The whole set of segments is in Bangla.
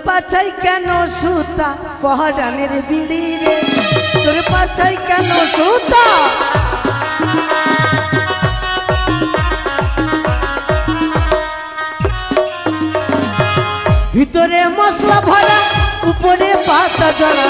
পাছাই কেন সুতা পহরানের বিড়ি রে তোর পাছাই কেন সুতা ভিতরে মশলা ভরা উপরে পাতা জড়া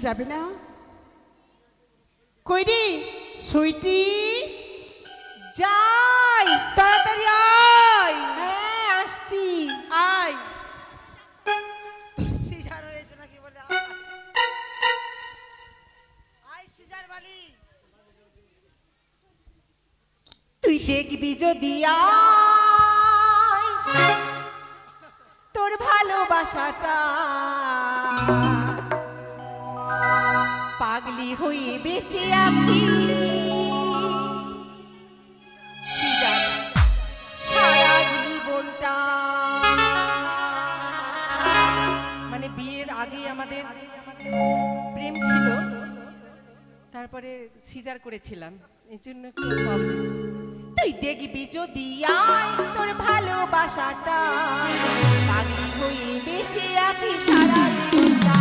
যাবে না কইরি সুইটি যাই তাড়াতাড়ি আয় হ্যাঁ আসছি আয় তোর সিজার হয়েছে নাকি বলে আয় সিজার বালি তুই দেখবি যদি তোর ভালোবাসাটা পাগলি হয়ে বেঁচে আছি সারা জীবনটা মানে বিয়ের আগে আমাদের প্রেম ছিল তারপরে সিজার করেছিলাম এই জন্য তুই দেখবি যদি তোর ভালোবাসাটা পাগলি হয়ে বেঁচে আছি সারা জীবনটা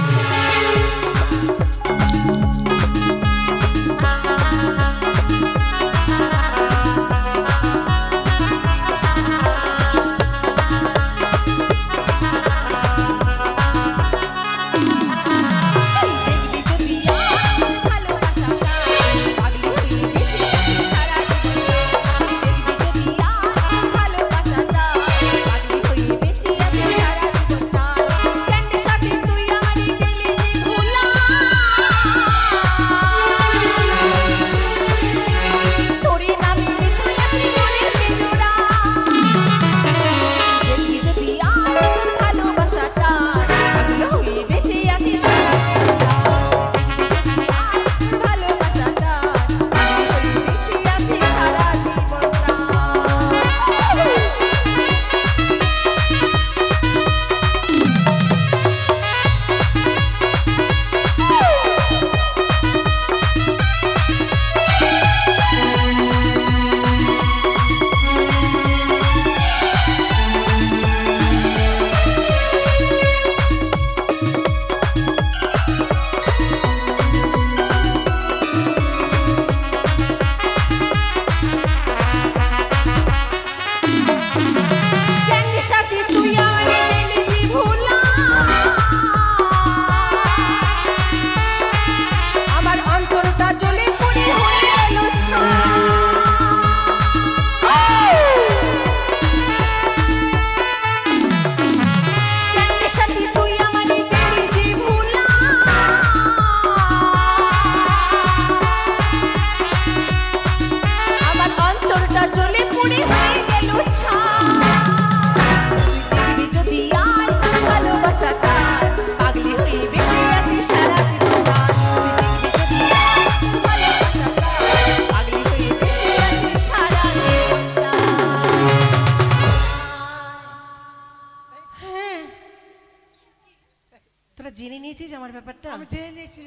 আমার ব্যাপারটা? আমি জেনে নিয়েছি।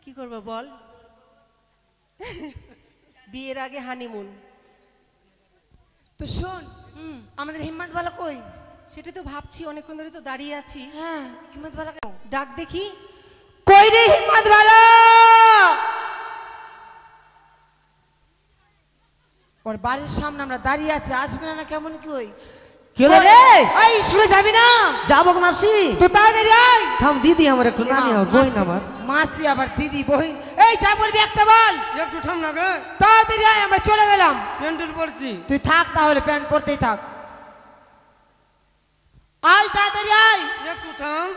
কি করবো বল? বিয়ের আগে হানিমুন। তো শোন, আমাদের হিম্মত বালা কই? সেটা তো ভাবছি, অনেকক্ষণ ধরে তো দাঁড়িয়ে আছি। হ্যাঁ, হিম্মত বালা কেন? ডাক দেখি। কই রে হিম্মত বালা? ওর বাড়ির সামনে আমরা দাঁড়িয়ে আছি, আসবে না কেমন কি? ওই কি হলো রে? এই স্কুলে যাবি না? যাবো গো মাসি। তো তাড়াতাড়ি আয়। থাম দিদি, আমার একটু নানি আমার বই না আমার। মাসি আবার দিদি বই। এই যা বলবি একটা বল। একটু থাম না গে। তাড়াতাড়ি আয়, আমরা চলে গেলাম। প্যান্টের পড়ছি। তুই থাক তাহলে, প্যান্ট পরতেই থাক। আয় তাড়াতাড়ি আয়। একটু থাম।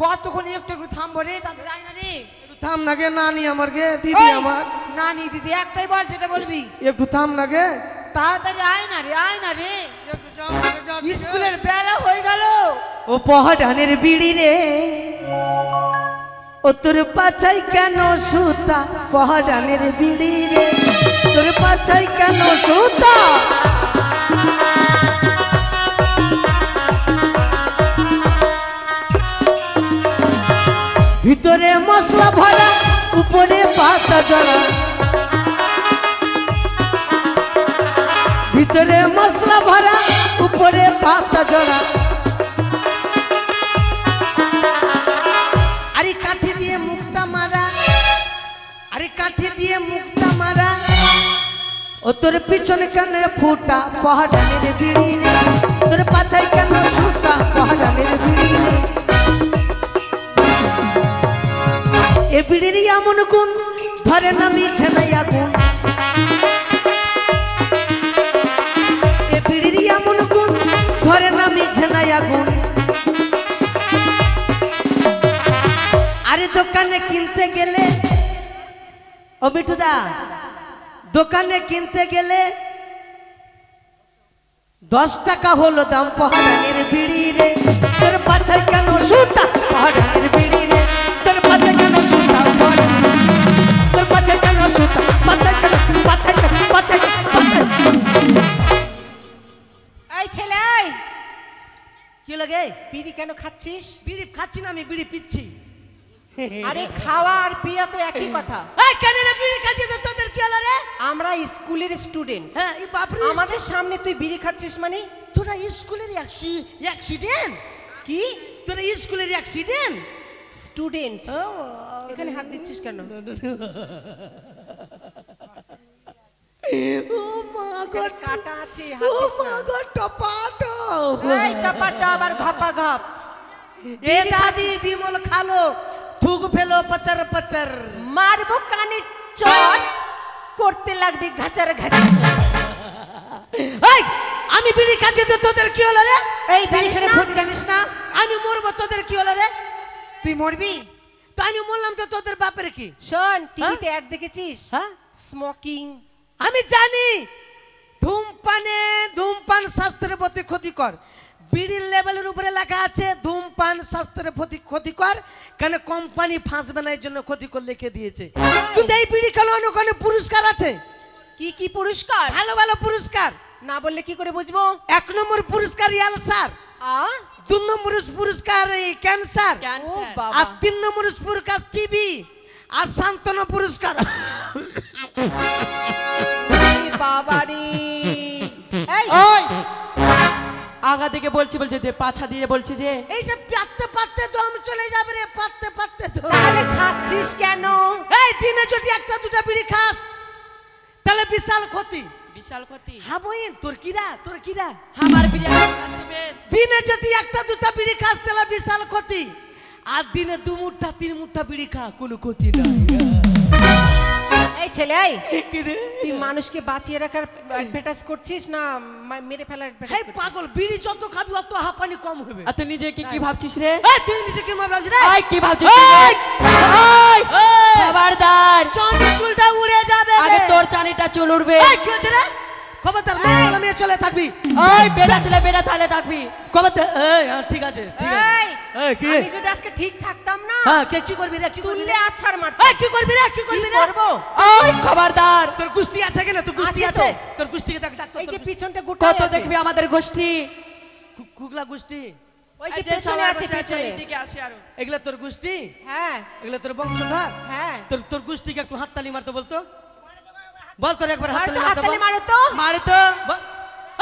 কতক্ষণ একটু একটু থামবো রে? তাড়াতাড়ি আয় না রে। একটু থাম না গে, নানি আমার গে, দিদি ওই, আমার। নানি দিদি একটাই বল, যেটা বলবি। একটু থাম না গে। তাড়াতাড়ি আয় না রে, আয় না রে। একটু যাও না গে, যাও। স্কুলের বেলা হয়ে গেল। ও পহাডানের বিড়ি রে, ও তোর পাছাই কেন সুতা? পহাডানের বিড়ি রে, তোর পাছাই কেন সুতা? ভিতরে মশলা ভরা, উপরে পাতা জড়া। ভিতরে মশলা ভরা, উপরে পাতা জড়া। আরে কাঠি দিয়ে মুখটা মারা, আরে কাঠি দিয়ে মুখটা মারা। ও তোর পিছনে কেন ফুটা? পহাডানের বিড়ি রে, তোর পাছাই কেন সুতা? পহাডানের বিড়ি রে। এ বিড়ির এমন গুণ, ধরে না মিছে নাই আগুন। এ বিড়ির এমন গুণ, ধরে না মিছে নাই আগুন। আরে দোকানে কিনতে গেলে, ও বিটুদা, দোকানে কিনতে গেলে 10 টাকা হলো দাম। পহাডানের বিড়ি রে, তোর পাছাই কেন সুতা? পহাডানের বিড়ি রে, তোর পাছাই কেন সুতা? তোর পাছাই কেন সুতা? পাছাই কেন, পাছাই কেন, পাছাই কেন, পাছাই। এই ছেলে, এই কি লাগে? বিড়ি কেন খাচ্ছিস? বিড়ি খাচ্ছি না, আমি বিড়ি পিচ্ছি। আরে খাওয়া আর পিয়া তো একই কথা। এই কেন রে বিড়ি খাচ্ছিস? তো তোদের কি হলো রে? আমরা স্কুলের স্টুডেন্ট। হ্যাঁ, এই বাপরে, আমাদের সামনে তুই বিড়ি খাচ্ছিস মানে? তোরা স্কুলের অ্যাক্সিডেন্ট? কি? তোরা স্কুলের অ্যাক্সিডেন্ট? স্টুডেন্ট? এখানে হাত দিচ্ছিস কেন? ও মা গো, কাটা আছে, হাত ও দিস মা না। গো, টপাটো। এই টাপাটা আবার ঘপা ঘপ। এ দাদি বিমল খালো, থুক ফেলো পচার পচার। মারবো কানে চট, করতে লাগবে ঘাচার ঘাচার। এই আমি বিড়ি খাচ্ছি, তো তোদের কি হলো রে? এই বিড়ি খেলে ক্ষতি জানিস না? আমি মরবো, তোদের কি হলো রে? তুই মরবি? তো আমি বললাম, তো তোদের বাপের কি? শোন, টিভিতে অ্যাড দেখেছিস? হ্যাঁ, স্মোকিং। আমি জানি ধূমপান স্বাস্থ্যের প্রতি ক্ষতিকর। বিড়ির লেভেলের উপরে লেখা আছে ধূমপান স্বাস্থ্যের প্রতি ক্ষতিকর, কেন কোম্পানি ফাঁসবে না, এই জন্য ক্ষতিকর লিখে দিয়েছে। কিন্তু এই বিড়ি খেলে অনেক অনেক পুরস্কার আছে। কি কি পুরস্কার? ভালো ভালো পুরস্কার। না বললে কি করে বুঝবো? 1 নম্বর পুরস্কার আলসার, 2 নম্বর পুরস্কার ক্যান্সার, ও বাবা। আর 3 নম্বর পুরস্কার টিবি, আর সান্ত্বনা পুরস্কার। বাবারে, এই ওই আগা থেকে বলছি যে পাছা দিয়ে বলছি যে এই যে পাততে পাততে দম চলে যাবে রে, পাততে পাততে দম। তাহলে খাচ্ছিস কেন? এই দিনে যদি 1টা 2টা বিড়ি খাস, তাহলে বিশাল ক্ষতি। বিশাল ক্ষতি। হ্যাঁ বইন, তোর কিরা আমার বিরিয়ানি খাচ্ছে বেন। দিনে যদি 1টা 2টা বিড়ি খাস, তাহলে বিশাল ক্ষতি। আর দিনে 2 মুঠা 3 মুঠা বিড়ি খা, কোনো ক্ষতি নাই। এই ছেলে, এই কি রে? তুই মানুষকে বাঁচিয়ে রাখার অ্যাডভার্টাইজ করছিস না মেরে ফেলার এই অ্যাডভার্টাইজ করছিস? পাগল, বিড়ি যত খাবি অত হাঁপানি কম হবে। আর তুই নিজে কি ভাবছিস রে? এই তুই নিজে কি ভাবছিস রে? এই কি ভাবছিস এই! তুই রে? এই! এই! খবরদার, চাঁদি চুলটা উড়ে যাবে আগে রে। তোর চানিটা চুল উঠবে। এই কি হচ্ছে রে? খবরদার, মেয়ে চলে থাকবি। ওই বেটা ছেলে বেটা তাহলে থাকবি। খবরদার। এই হ্যাঁ, ঠিক আছে ঠিক আছে। এই, এই কি? আমি যদি আজকে ঠিক থাকতাম না, হ্যাঁ, কে কি করবি রে? কি করবি তুললে রে? আছাড় মারতাম। এই কি করবি রে? কি করবি কি রে? করবো? ওই খবরদার, তোর কুস্তি আছে কেন? তোর কুস্তি আছে তো। আছে? তোর কুস্তিকে ডাক ডাক। এই যে পিছনটা গোটা কত দেখবি আমাদের গোষ্ঠী। কুগলা কুস্তি। ওই যে এই যে পেছনে সবার আছে বসে পেছনে এইদিকে আসে আরো। এগুলা তোর গোষ্ঠী, হ্যাঁ এগুলা তোর বংশধর। হ্যাঁ তোর তোর গোষ্ঠীকে একটু হাততালি মারতো বলতো, বল তোর একবার মারো হাততালি তো, মারতো হাততালি বল। মারো তো। মার তো বল।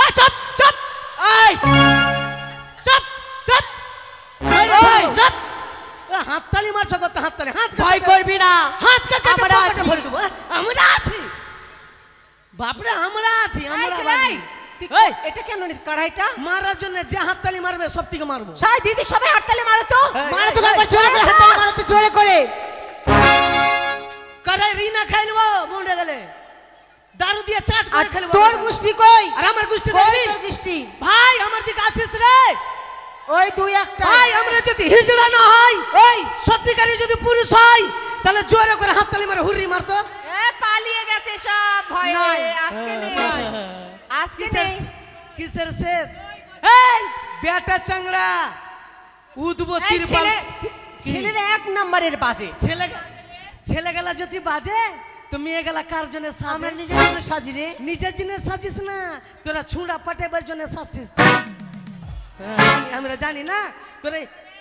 এই চুপ চুপ, এই চুপ চুপ, এই রে, এই চুপ। হাততালি মারছো কত? হাততালি, হাত ভয় করবি না, হাত কাটে আমরা আমরা আছি। ভরে দেবো। আমরা আছি বাপরে, আমরা আছি, আমরা এই বাড়ি। চলাই, তুই এই এটা কেন নিস কড়াইটা? মারার জন্য যে হাততালি মারবে সব থেকে মারবো। সাই দিদি সবাই হাততালি মারো তো। মারো তো একবার জোরে করে, হাততালি মারো তো জোরে করে। কড়াই রিনা খাই নেবো মুন্ডে গেলে, দারু দিয়ে চাট আর করে খেলবো। তোর গোষ্ঠী কই? আর আমার গোষ্ঠী কই দেখবি? তোর গোষ্ঠী? ভাই আমার দিকে আছিস রে ওই দুই একটা। ভাই, আমরা যদি হিজড়া না হয়, ওই সত্যিকারী যদি পুরুষ হয়, তাহলে জোরে করে হাততালি মারে হুররি মারতো। এ পালিয়ে গেছে সব ভয়ে, নাই। আজকে নেই, আজকে কিসের নেই। কিসের শেষ? এই বেটা চাংড়া উদবো এই তিরপাল। ছেলের এক নম্বরের বাজে। ছেলে ছেলে গেলা যদি বাজে তো মেয়ে গেলা কার জন্য সাজে? আমরা নিজের জন্য সাজি রে। নিজের জন্য সাজিস না, তোরা ছুঁড়া পাঠাবার জন্য সাজছিস। আমরা জানি না তোরা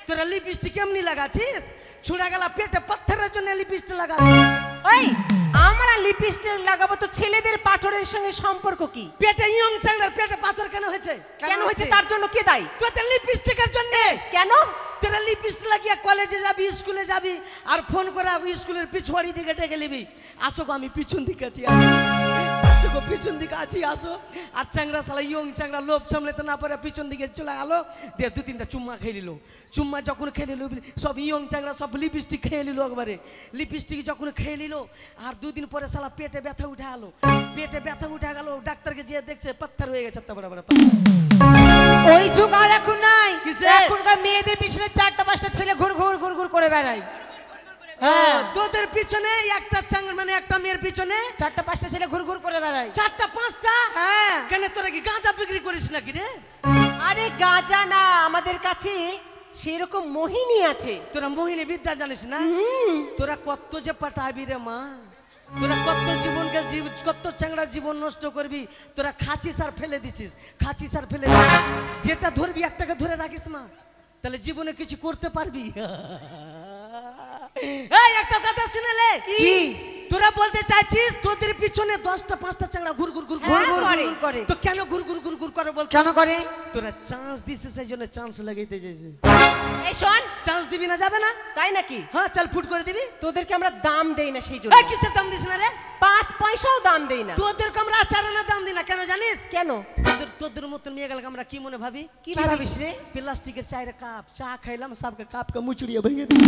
তোরা লিপস্টিক কেমনি লাগাছিস? ছুঁড়া গেলা পেটে পাথরের জন্য লিপস্টিক লাগাছিস। ওই আমরা লিপস্টিক লাগাবো তো ছেলেদের পাথরের সঙ্গে সম্পর্ক কি? পেটে ইয়ং চাংড়ার পেটে পাথর কেন হয়েছে? কেন হয়েছে তার জন্য কে দায়ী? তোদের লিপস্টিকের জন্য। কেন? তোরা লিপস্টিক লাগিয়ে কলেজে যাবি, স্কুলে যাবি, আর ফোন করে স্কুলের পিছুয়াড়ি দিকে ডেকে নিবি, আসো গো আমি পিছন দিকে আছি, আসো গো পিছন দিকে আছি আসো। আর চাংড়া শালা ইয়ং চাংড়া লোভ সামলাতে না পারে পিছন দিকে চলে গেলো, দিয়ে দু তিনটা চুম্মা খেয়ে নিল। চুম্মা যখন খেয়ে নিল সব ইয়ং চাংড়া সব লিপস্টিক খেয়ে নিল একবারে। লিপস্টিক যখন খেয়ে নিল আর দুদিন পরে শালা পেটে ব্যথা উঠে গেল, পেটে ব্যথা উঠে গেল, ডাক্তারকে যেয়ে দেখছে পাথর হয়ে গেছে। তা বড় বড় ওই যুগ আর এখন নাই। কিসের? এখনকার মেয়েদের পিছনে চারটা পাঁচটা ছেলে ঘুর ঘুর ঘুর ঘুর করে বেড়ায়। হ্যাঁ, হ্যাঁ, তোদের পিছনে একটা চাংড়া মানে একটা মেয়ের পিছনে চারটা পাঁচটা ছেলে ঘুর ঘুর করে বেড়ায়। চারটা পাঁচটা। হ্যাঁ, কেন তোরা কি গাঁজা বিক্রি করিস নাকি রে? আরে গাঁজা না, আমাদের কাছে সেরকম মোহিনী আছে। তোরা মোহিনী বিদ্যা জানিস না? তোরা কত যে পাঠাবি রে মা, তোরা কত জীবনকে কত চাংড়া জীবন নষ্ট করবি। তোরা খাচ্ছিস আর ফেলে দিছিস, খাচ্ছিস আর ফেলে দিছিস। যেটা ধরবি একটাকে ধরে রাখিস মা, তাহলে জীবনে কিছু করতে পারবি। এই একটা কথা শুনেলে কি? তোরা বলতে চাইছিস তোদের পিছনে 10টা 5টা চাংড়া ঘুর ঘুর ঘুর ঘুর ঘুর ঘুর ঘুর করে। তো কেন ঘুর ঘুর ঘুর ঘুর করে বল? কেন করে? তোরা চান্স দিছিস সেই জন্য চান্স লাগাইতে চাইছিস। এই শোন, চান্স দিবি না, যাবে না? তাই নাকি? হ্যাঁ চল ফুট করে দিবি। তোদেরকে আমরা দাম দেই না সেই জন্য। এই কিসের দাম দিস না রে? 5 পয়সাও দাম দেই না। তোদেরকে আমরা আচারের দাম দিই না, কেন জানিস? কেন? তোদের মতন মেয়ে গেলে আমরা কি মনে ভাবি? কি ভাবিস রে? প্লাস্টিকের চায়ের কাপ চা খাইলাম, সবকে কাপকে মুচড়িয়ে ভেঙে দিই।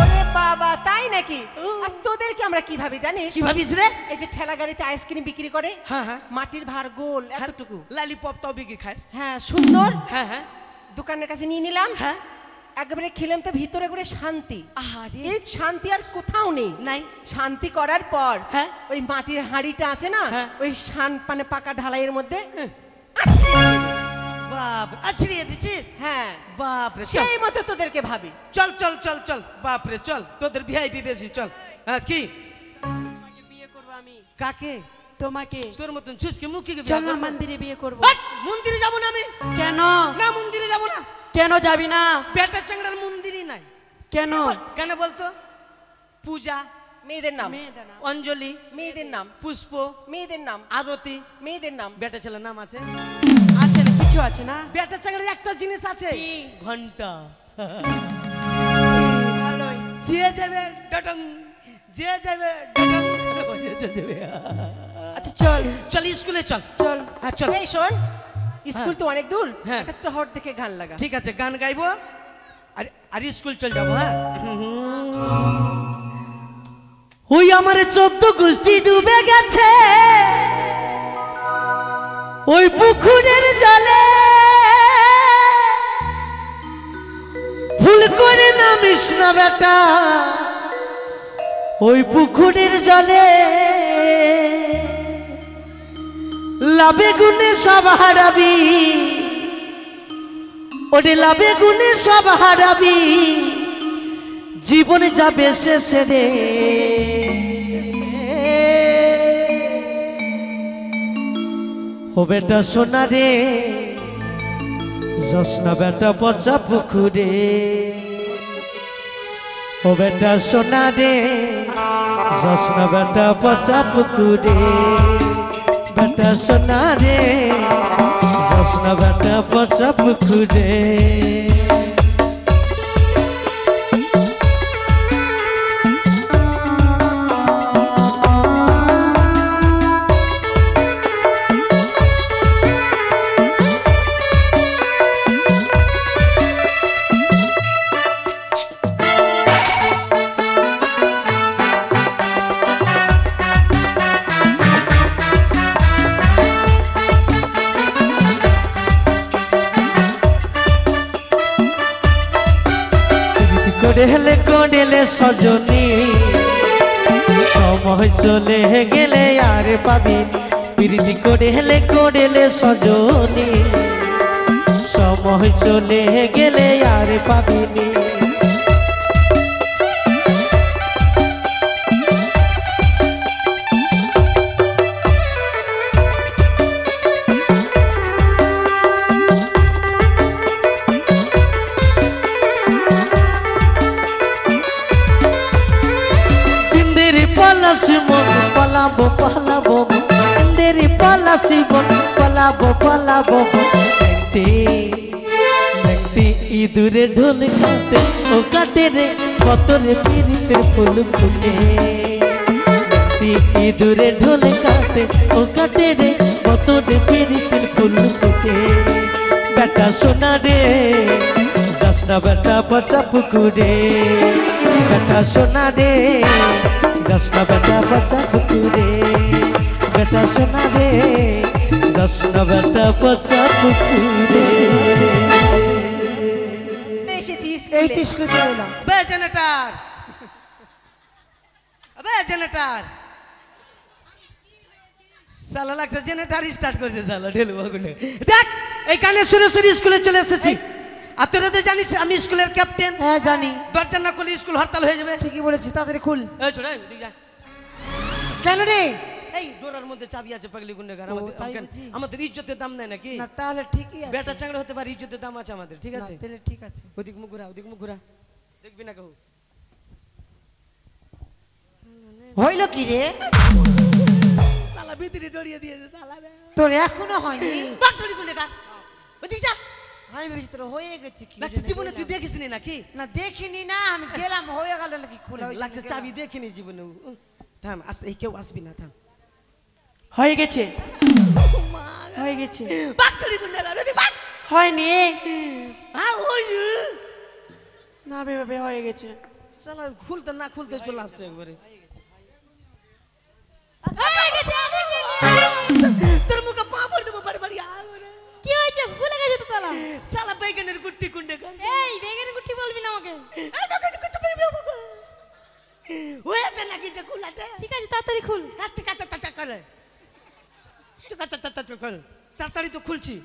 ওরে বাবা, তাই নাকি? আর তোদেরকে আমরা কি ভাবি জানিস? কি ভাবিস রে? এই যে ঠেলা গাড়িতে আইসক্রিম বিক্রি করে, হ্যাঁ হ্যাঁ, মাটির ভার গোল এতটুকু, লালিপপ তাও বিক্রি খাস? হ্যাঁ সুন্দর, হ্যাঁ হ্যাঁ দোকানের কাছে নিয়ে নিলাম, হ্যাঁ। একবারে খেলাম তো ভিতরে করে শান্তি। আরে এই শান্তি আর কোথাও নেই। নাই। শান্তি করার পর হ্যাঁ। ওই মাটির হাঁড়িটা আছে না, হ্যাঁ। ওই মানে পাকা ঢালাইয়ের মধ্যে বাপ আছড়িয়ে দিছিস? হ্যাঁ, বাপ রে, চল সেই মতো তোদেরকে ভাবি। চল চল চল চল, বাপ রে চল, তোদের ভিআইপি বেশি, চল। হ্যাঁ কি তোমাকে বিয়ে করব আমি, কাকে? তোমাকে। তোর মতন চুসকে মুখে চল না মন্দিরে বিয়ে করব। মন্দিরে যাবো না আমি। কেন? না মন্দিরে যাবো না, কেন যাবি না? বেটা চাংড়ার মন্দিরই নাই। কেন? কেন বলতো? পূজা, মেয়েদের নাম, মেয়েদের নাম। অঞ্জলি, মেয়েদের নাম, পুষ্প, মেয়েদের নাম, আরতি, মেয়েদের নাম। বেটা ছেলের নাম আছে। আছে না, কিছু আছে না? বেটা চাংড়ার একটা জিনিস আছে, কি? ঘন্টা। ভালোই। যে যাবে ডটং, যে যাবে ডটং, যে যাবে। আচ্ছা চল চল স্কুলে চল। চল। হ্যাঁ চল। এই শোন, স্কুল তো অনেক দূর, হ্যাঁ। একটা চহর দেখে গান লাগা। ঠিক আছে, গান গাইবো আর আর স্কুল চল যাবো। হ্যাঁ, ওই আমার 14 গোষ্ঠী ডুবে গেছে ওই পুকুরের জলে, ভুল করে নামিস না বেটা ওই পুকুরের জলে, লাভে গুণে সব হারাবি, ওরে লাভে গুণে সব হারাবি, জীবনে যাবে শেষে রে। ও বেটা সোনা রে, জোসনা বেটা পচা পুকুরে ও বেটা সোনা রে জোসনা বেটা পচা পুকুরে বেটা সোনা রে জোসনা বেটা পচা পুকুরে কোডেলে কোডেলে সজনী সময় চলে গেলে আর পাবি প্রীতি কোডেলে কোডেলে সজনী সময় চলে গেলে আর পাবিনি পলাবো পলাবো দেরি পলাসি বন পলাবো পলাবো দেখতে দেখতে ইঁদুরে ঢোল কাটে ও কাটে রে কত রে পিরিতে ফুল ফুটে দেখতে ইঁদুরে ঢোল কাটে ও কাটে রে কত রে পিরিতে ফুল ফুটে বেটা সোনা রে জোসনা বেটা পচা পুকুরে বেটা সোনা রে জোসনা বেটা পচা পুকুরে বেটা সোনা রে জোসনা বেটা পচা পুকুরে এসেছিস এই তো স্কুলে চলে এলাম। বে জেনারেটর আবে জেনারেটর সালা লাগছে জেনারেটর স্টার্ট করছে সালা ঢেলু আগুনে দেখ এই কানে সুরে সুরে স্কুলে চলে এসেছি আর তোরা তো জানিস আমি স্কুলের ক্যাপ্টেন হ্যাঁ জানি। দরজা না খুলে স্কুল হরতাল হয়ে যাবে ঠিকই বলেছিস, তাড়াতাড়ি খুল। এই ছোড়া তুই যা কেন রে? এই ডোরার মধ্যে চাবি আছে পাগলি গুন্ডাগার ও, তাই বুঝি? আমাদের ইজ্জতের দাম নাই নাকি না তাহলে ঠিকই আছে। বেটা চাংড়া হতে পারে ইজ্জতের দাম আছে আমাদের ঠিক না, আছে তাহলে ঠিক আছে। ওদিক মুখ ঘুরা দেখবি না কেউ হইল কি রে? সালা ভিতরে ডরিয়ে দিয়েছে সালা রে তোর এখনো হয়নি? বাক্সড়ি গুন্ডাগার ওদিক যা আমি ভেবেছি তোর হয়ে গেছে কি লাগছে জীবনে তুই দেখিসনি নাকি না দেখিনি না, আমি গেলাম হয়ে গেল নাকি খোলা হয়ে লাগছে চাবি দেখিনি জীবনে থাম আস এই কেউ আসবি না থাম হয়ে গেছে হয়ে গেছে বাক্সড়ি গুন্ডাগার ওদিক বাক হয়নি হ্যাঁ ওই না ভেবে হয়ে গেছে সালা খুলতে না খুলতে চলে আসছে একবারে তোর মুখে পা পড়ে দেবো বাড়ি বাড়ি কি হয়েছে? ভুলে গেছে তো তালা। সালা বেগনের গুটি কুন্ডে কাজ এই বেগের গুটি বলবি না আমাকে। হয়েছে নাকি যে খুলাতে ঠিক আছে তাড়াতাড়ি খুল। ঠিক আছে টাটা করে ঠিক আছে টাটা করে তাড়াতাড়ি তো খুলছি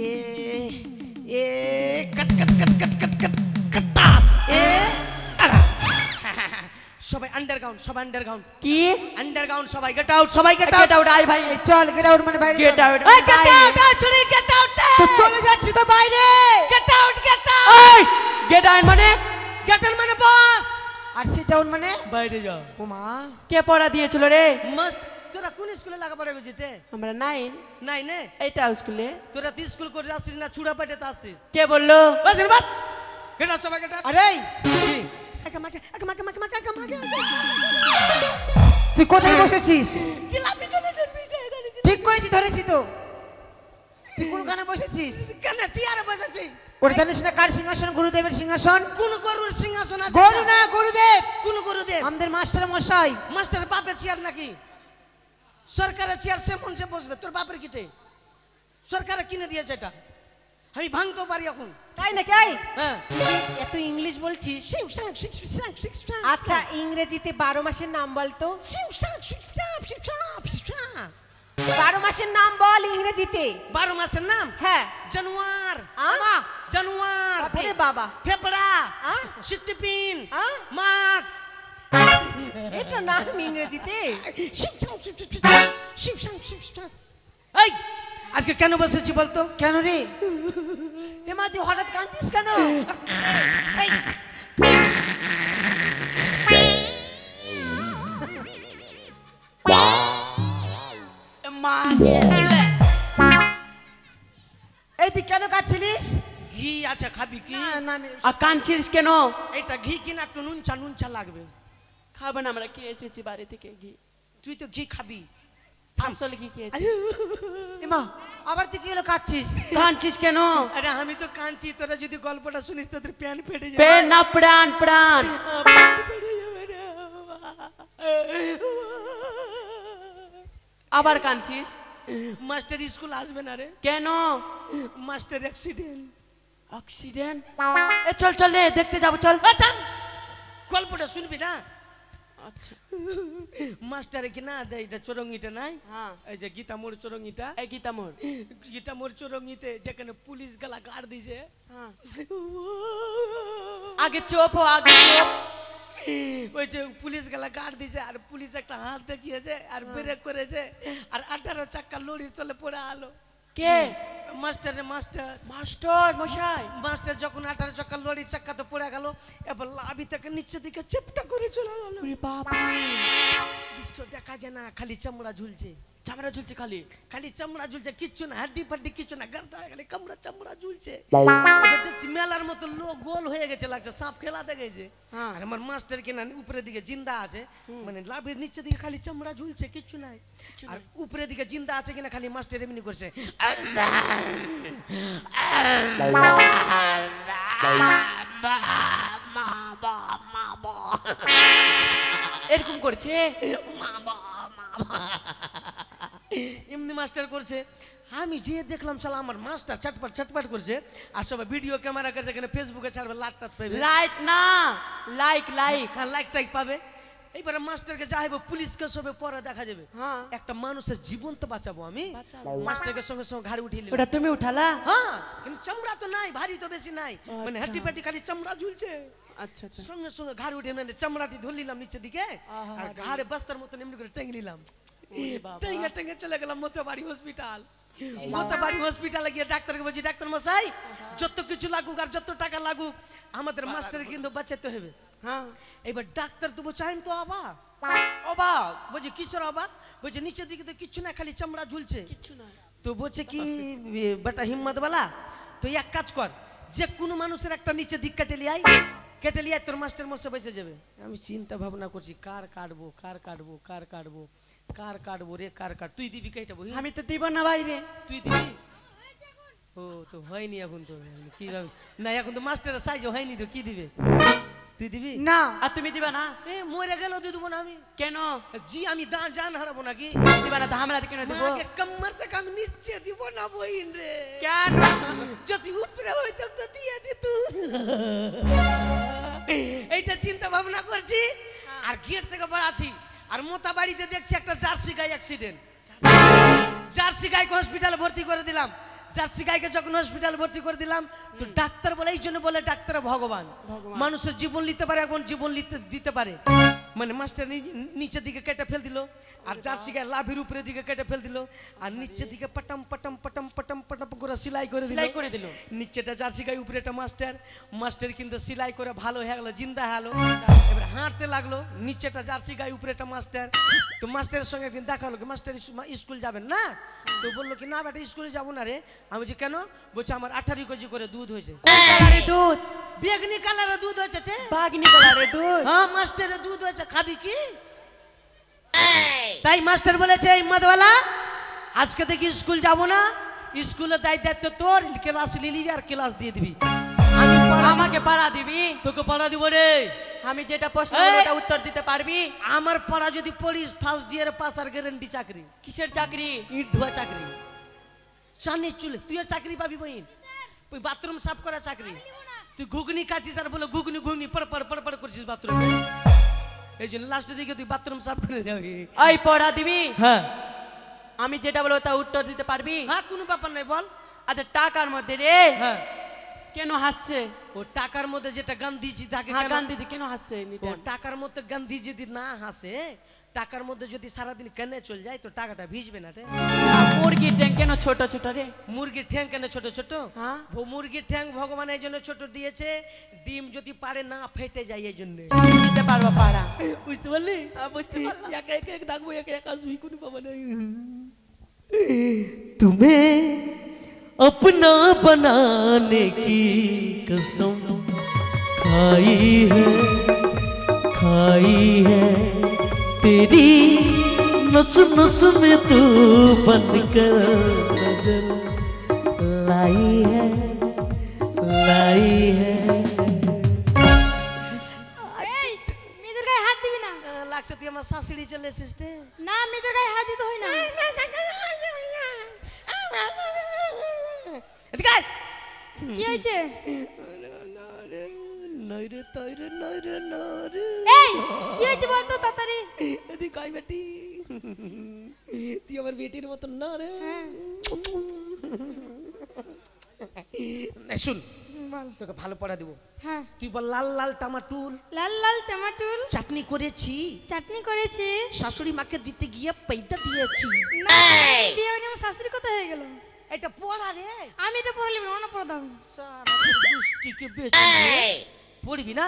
এ এ কাট কাট কাট কাট কাট কাট কাটা এ আড়া সবাই আন্ডারগ্রাউন্ড কি আন্ডারগ্রাউন্ড সবাই get out get out I ভাই এই চল গেট আউট মানে বাইরে গেট চল। আউট এই গেট আউট চলে গেট আউট তো চলে যাচ্ছি তো বাইরে। গেট আউট এই গেট আউট মানে গেটের মানে বস আর সিট ডাউন মানে বাইরে যা ও মা কে পড়া দিয়েছিল রে মস্ত তোরা কোন স্কুলে লেখাপড়া করছিস রে আমরা নাইন নাই নে এইটা স্কুলে তোরা তুই স্কুল করে আসছিস না চূড়া পেটাতে আসছিস কে বললো বাস বাস গেট আউট সবাই গেট আউট আরে তুই কোথায় বসেছিস? ঠিক করেছি, ধরেছি তো। তুই কোন গানে বসেছিস? কেন চেয়ারে বসেছি ওটা জানিস না কার সিংহাসন? গুরুদেবের সিংহাসন। কোন গরুর সিংহাসন আছে গরু না, গুরুদেব। কোন গুরুদেব আমাদের মাস্টার মশাই। মাস্টার বাপের চেয়ার নাকি সরকারের চেয়ার সে মন সে বসবে তোর বাপের কিটে সরকারে কিনে দিয়েছে এটা আমি ভাঙতেও পারি এখন তাই নাকি? হ্যাঁ এত ইংলিশ বলছিস? আচ্ছা ইংরেজিতে 12 মাসের নাম বলতো। 12 মাসের নাম বল ইংরেজিতে। 12 মাসের নাম হ্যাঁ জানুয়ার আমা জানুয়ার বাপরে বাবা ফেপড়া আহ? সিটিপিন আহ? মার্কস এটা নাম ইংরেজিতে? এই আজকে কেন বসেছি বলতো? কেন রে এমা তুই হঠাৎ কাঁদছিস কেন? এই, মা এই তুই কেন কাঁদছিলিস? ঘি আছে খাবি কি? না আমি আর কাঁদছিস কেন? এটা ঘি কিনা একটু নুনচা নুনচা লাগবে। খাবো না, আমরা খেয়ে এসেছি বাড়ি থেকে ঘি। তুই তো ঘি খাবি। আসলে কি খেয়েছি? এমা আবার তুই কি হলো কাঁদছিস? কাঁদছিস কেন? আরে আমি তো কাঁদছি, তোরা যদি গল্পটা শুনিস তোদের প্যান ফেটে যাবে। পেন না প্রাণ প্রাণ। প্যান ফেটে যাবে রে বাবা। আবার কাঁদছিস মাস্টার স্কুল আসবে না রে। কেন? Master accident. অ্যাক্সিডেন্ট? এ চল চল রে দেখতে যাবো, চল। গল্পটা শুনবি না? আচ্ছা মাস্টারে কি না দেয় এটা চরঙ্গিটা নাই? হ্যাঁ এই যে গীতা মোড় চরঙ্গিটা, এই গীতা মোর। গীতা মোড় চরঙ্গিতে যেখানে পুলিশ গালা গাড় দিছে। হ্যাঁ আগে চুপ হো, আগে চুপ। ওই যে পুলিশ গালা গাড় দিছে আর পুলিশ একটা হাত দেখিয়েছে আর ব্রেক করেছে আর 18 চাক্কা লরি চলে পড়ে আলো। কে? মাস্টারে মাস্টার মাস্টার মশাই। মাস্টার যখন 18 চাক্কা লরি চাক্কাতে পড়ে গেল, এবার লাভি থেকে নিচের দিকে চেপটা করে চলে গেল। ওরে বাপ রে, দৃশ্য দেখা যায় না, খালি চামড়া ঝুলছে। চামড়া ঝুলছে খালি? খালি চামড়া ঝুলছে, কিচ্ছু না, হাড্ডি ফাড্ডি কিছু না, গার্দা হয়ে গেলে কামড়া চামড়া ঝুলছে। এবার দেখছি মেলার মতো লোক গোল হয়ে গেছে, লাগছে সাপ খেলাতে গেছে। হ্যাঁ। আর আমার মাস্টার কিনা উপরের দিকে জিন্দা আছে, মানে লাভের নিচের দিকে খালি চামড়া ঝুলছে, কিচ্ছু নাই। আর উপরের দিকে জিন্দা আছে কিনা খালি মাস্টার এমনি করছে, এরকম করছে? এমনি মাস্টার করছে। আমি যে দেখলাম শালা আমার মাস্টার ছটপট ছটপট করছে আর সবাই ভিডিও ক্যামেরা করছে, এখানে ফেসবুকে ছাড়বে, লাইক টাত পাবে। লাইট না, লাইক লাইক। হ্যাঁ লাইক টাইক পাবে। এইবারে মাস্টারকে যাইবো, পুলিশকে সবে পরে দেখা যাবে। হ্যাঁ একটা মানুষের জীবন তো বাঁচাবো আমি। বাঁচাবো। মাস্টারকে সঙ্গে সঙ্গে ঘাড়ে উঠিয়ে নিলাম। ওটা তুমি উঠালা? হ্যাঁ কিন্তু চামড়া তো নাই, ভারী তো বেশি নাই, মানে আচ্ছা। হাড্ডি পাটি খালি চামড়া ঝুলছে। আচ্ছা আচ্ছা। সঙ্গে সঙ্গে ঘাড়ে উঠে মানে চামড়াটি ধরে নিলাম নিচের দিকে আর ঘাড়ে বস্তার মতো এমনি করে টেঙ্গে নিলাম। টেঙ্গে টেঙ্গে চলে গেলাম মতবাড়ি হসপিটাল। মতবাড়ি হসপিটালে গিয়ে ডাক্তারকে বলছি, ডাক্তার মশাই যত কিছু লাগুক আর যত টাকা লাগুক আমাদের মাস্টার কিন্তু বাঁচাতে হবে। হ্যাঁ এবার ডাক্তার তো বলছে আইন তো অবাক অবাক, বলছে কিসের অবাক? বলছে নিচের দিকে তো কিচ্ছু না, খালি চামড়া ঝুলছে। কিচ্ছু না। তো বলছে কি বেটা হিম্মতওয়ালা, তো এক কাজ কর, যে কোনো মানুষের একটা নিচে দিক কেটে লিয়াই, কেটে লিয়াই, তোর মাস্টার মশাই বেঁচে যাবে। আমি চিন্তা ভাবনা করছি কার কাটবো কার কাটবো কার কাটবো কার কাটবো রে কার কাট, তুই দিবি কেটাবো? আমি তো দিব না বাইরে। তুই দিবি? ও তো হয়নি এখন, তো কি না এখন তো মাস্টারের সাইজ হয়নি, তো কি দিবে? তুই দিবি না। আর তুমি দিবা না? এ মরে গেল দিয়ে দেবো না আমি। কেন জি আমি জান হারাবো নাকি? দিবা না? তো আমরা কেন দেবো? মাকে কম্মর থেকে আমি নিচে দিব না বইন রে। কেন? যদি উপরে হইতো তো দিয়ে দিত। এইটা চিন্তা ভাবনা করছি আর গেট থেকে বেরাচ্ছি আর মোতা বাড়িতে দেখছি একটা জার্সি গাই অ্যাক্সিডেন্ট। জার্সি গাইকে হসপিটালে ভর্তি করে দিলাম। জার্সি গাইকে যখন হসপিটাল ভর্তি করে দিলাম তো ডাক্তার বলে, এই জন্য বলে ডাক্তার ভগবান, মানুষের জীবন নিতে পারে, এখন জীবন দিতে পারে। মানে মাস্টার নিচের দিকে কেটে ফেল দিল আর জার্সি গায়ে লাভের উপরের দিকে কেটে ফেল দিল আর নিচের দিকে পটম পটম পটম পটম পটম করে সেলাই করে দিল। নিচেটা জার্সি গায়ে উপরেটা মাস্টার, মাস্টার কিন্তু সেলাই করে ভালো হয়ে গেল, জিন্দা হলো। এবার হাঁটতে লাগলো, নিচেটা জার্সি গায়ে উপরেটা মাস্টার। তো মাস্টারের সঙ্গে একদিন দেখা হলো, মাস্টার স্কুল যাবেন না? তো বললো কি না বেটা স্কুলে যাবো না রে। আমি বলছি কেন? বলছে আমার 18 কেজি করে দুধ হয়েছে। দুধ? বেগনি কালারের দুধ হয়েছে। বাগনি কালারের দুধ? হ্যাঁ মাস্টারের দুধ হয়েছে, খাবি কি? তাই মাস্টার বলেছে এই মদওয়ালা আজকে থেকে স্কুল যাব না, স্কুলের দায়িত্ব তোর, ক্লাস নিবি আর ক্লাস দিয়ে দিবি। আমাকে পাড়া দিবি? তোকে পড়া দিব রে। আমি যেটা প্রশ্ন করব ওটা উত্তর দিতে পারবি? আমার পড়া যদি পড়িস ফার্স্ট ইয়ারে পাস আর গ্যারান্টি চাকরি। কিসের চাকরি? ইট ধোয়া চাকরি, চানির চুলে। তুইও চাকরি পাবি বইন, তুই বাথরুম সাফ করা চাকরি। তুই ঘুগনি খাচ্ছিস আর বলে ঘুগনি ঘুগনি পড় করছিস বাথরুমে, এই জন্য লাস্টের দিকে তুই বাথরুম সাফ করে যাবি। এই পড়া দিবি? হ্যাঁ। আমি যেটা বলবো তা উত্তর দিতে পারবি? হ্যাঁ কোনো ব্যাপার নাই, বল। আচ্ছা টাকার মধ্যে রে হ্যাঁ কেন হাসছে? ও টাকার মধ্যে যেটা গান্ধীজি থাকে, হ্যাঁ গান্ধীজি কেন হাসছে? ও টাকার মধ্যে গান্ধী যদি না হাসে টাকার মধ্যে যদি সারাদিন কেনে চলে যায় তো টাকাটা ভিজবে না রে। মুরগির ট্যাং কেন ছোট ছোট রে? মুরগির ঠ্যাং কেন ছোট ছোট? হ্যাঁ। মুরগির ঠ্যাং ভগবান এই জন্য ছোট দিয়েছে, ডিম যদি পারে না ফেটে যায় এই জন্য। দিতে পারবো পারা। বুঝতে পারলি? বুঝতে পারলাম। একা একা এক ডাকবো, একা একা আসবি কোনো বাবা নাই। तुम्हें अपना बनाने की कसम खाई है तेरी नस नस में तू बंद कर नजर लाई है এই মেয়েদের গায়ে হাত দিবি না। লাগছে তুই আমার শাশুড়ি চলে এসেছিস রে। না মেয়েদের গায়ে হাত দিতে হয় না। এদিকে আয়। কি হয়েছে? নইরে তইরে নইরে নরে। এই কি হয়েছে বল তো তাড়াতাড়ি। এদিকে আয় বেটি, তুই আমার বেটির মতন না রে। হ্যাঁ শুন, বল। তোকে ভালো পড়া দিব। হ্যাঁ তুই বল লাল লাল টমাটুল লাল লাল টমাটোর চাটনি করেছি, চাটনি করেছে। শাশুড়ি মাকে দিতে গিয়ে পেইটা দিয়েছি। না বিয়ে হয়নি, আমার শাশুড়ি কথা হয়ে গেল। এটা পড়া রে। আমি এটা পড়ালি না, অন্য পড়া দাও। সারা তোর দুষ্টিকে বেঁচে পড়বি না?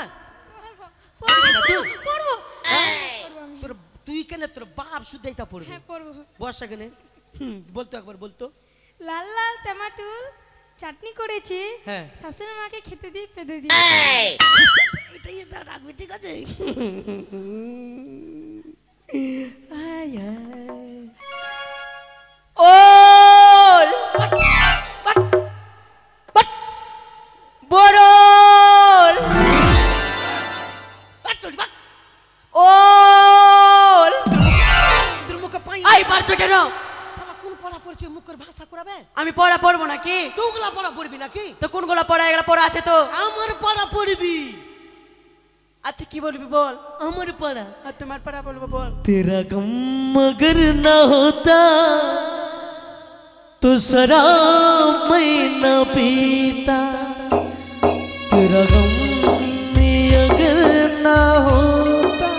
পড়বো তোর তুই কেন, তোর বাপ শুদ্ধ এটা পড়বি। হ্যাঁ পড়বো। বর্ষা কেন বলতো, একবার বলতো। লাল লাল টমাটোর চাটনি করেছে, হ্যাঁ। শাশুড়ি মাকে খেতে দিয়ে পেতে দিয়ে। এটাই এটা রাখবি, ঠিক আছে? ওল বরল ওল। তোর মুখে পাই আই মারছো কেন? শালা কোন পড়া পড়ছে, মুখের ভাষা করাবে? আমি পড়া পড়বো নাকি? তুইগুলা পড়া পড়বি নাকি? তো কোনগুলো পড়া? এগুলো পড়া আছে তো। আমার পড়া পড়বি। আচ্ছা কি বলবি বল। আমার পড়া। আর তোমার পড়া বলবো বল। तेरा गम अगर ना होता तो शराब मैं न पीता, तेरा गम अगर ना होता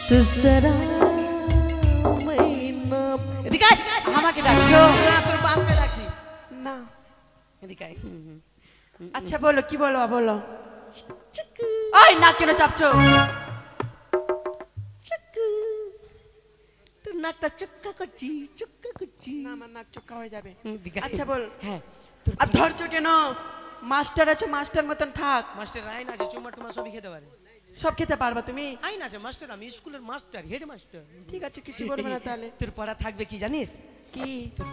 तो शराब मैं न। এদিকে আয়। আমাকে ডাকছো? না, তোর বাপকে ডাকছি। না। এদিকে আয়। আচ্ছা বলো কি বলবো বলো। ওই না কেন চাপছো? তোর নাকটা চুক্কা করছি, চুক্কা করছি। না আমার নাক চোখা হয়ে যাবে। এদিকে আয়। আচ্ছা বল। হ্যাঁ, আর ধরছো কেন? মাস্টার আছে, মাস্টার মতন থাক। মাস্টার আইন আছে, চুমা টুমা সবই খেতে পারে। সব খেতে পারবা তুমি? আইন আছে মাস্টার, আমি স্কুলের মাস্টার, হেড মাস্টার। ঠিক আছে কিছু বলবে না তাহলে। তোর পড়া থাকবে কি জানিস? কি?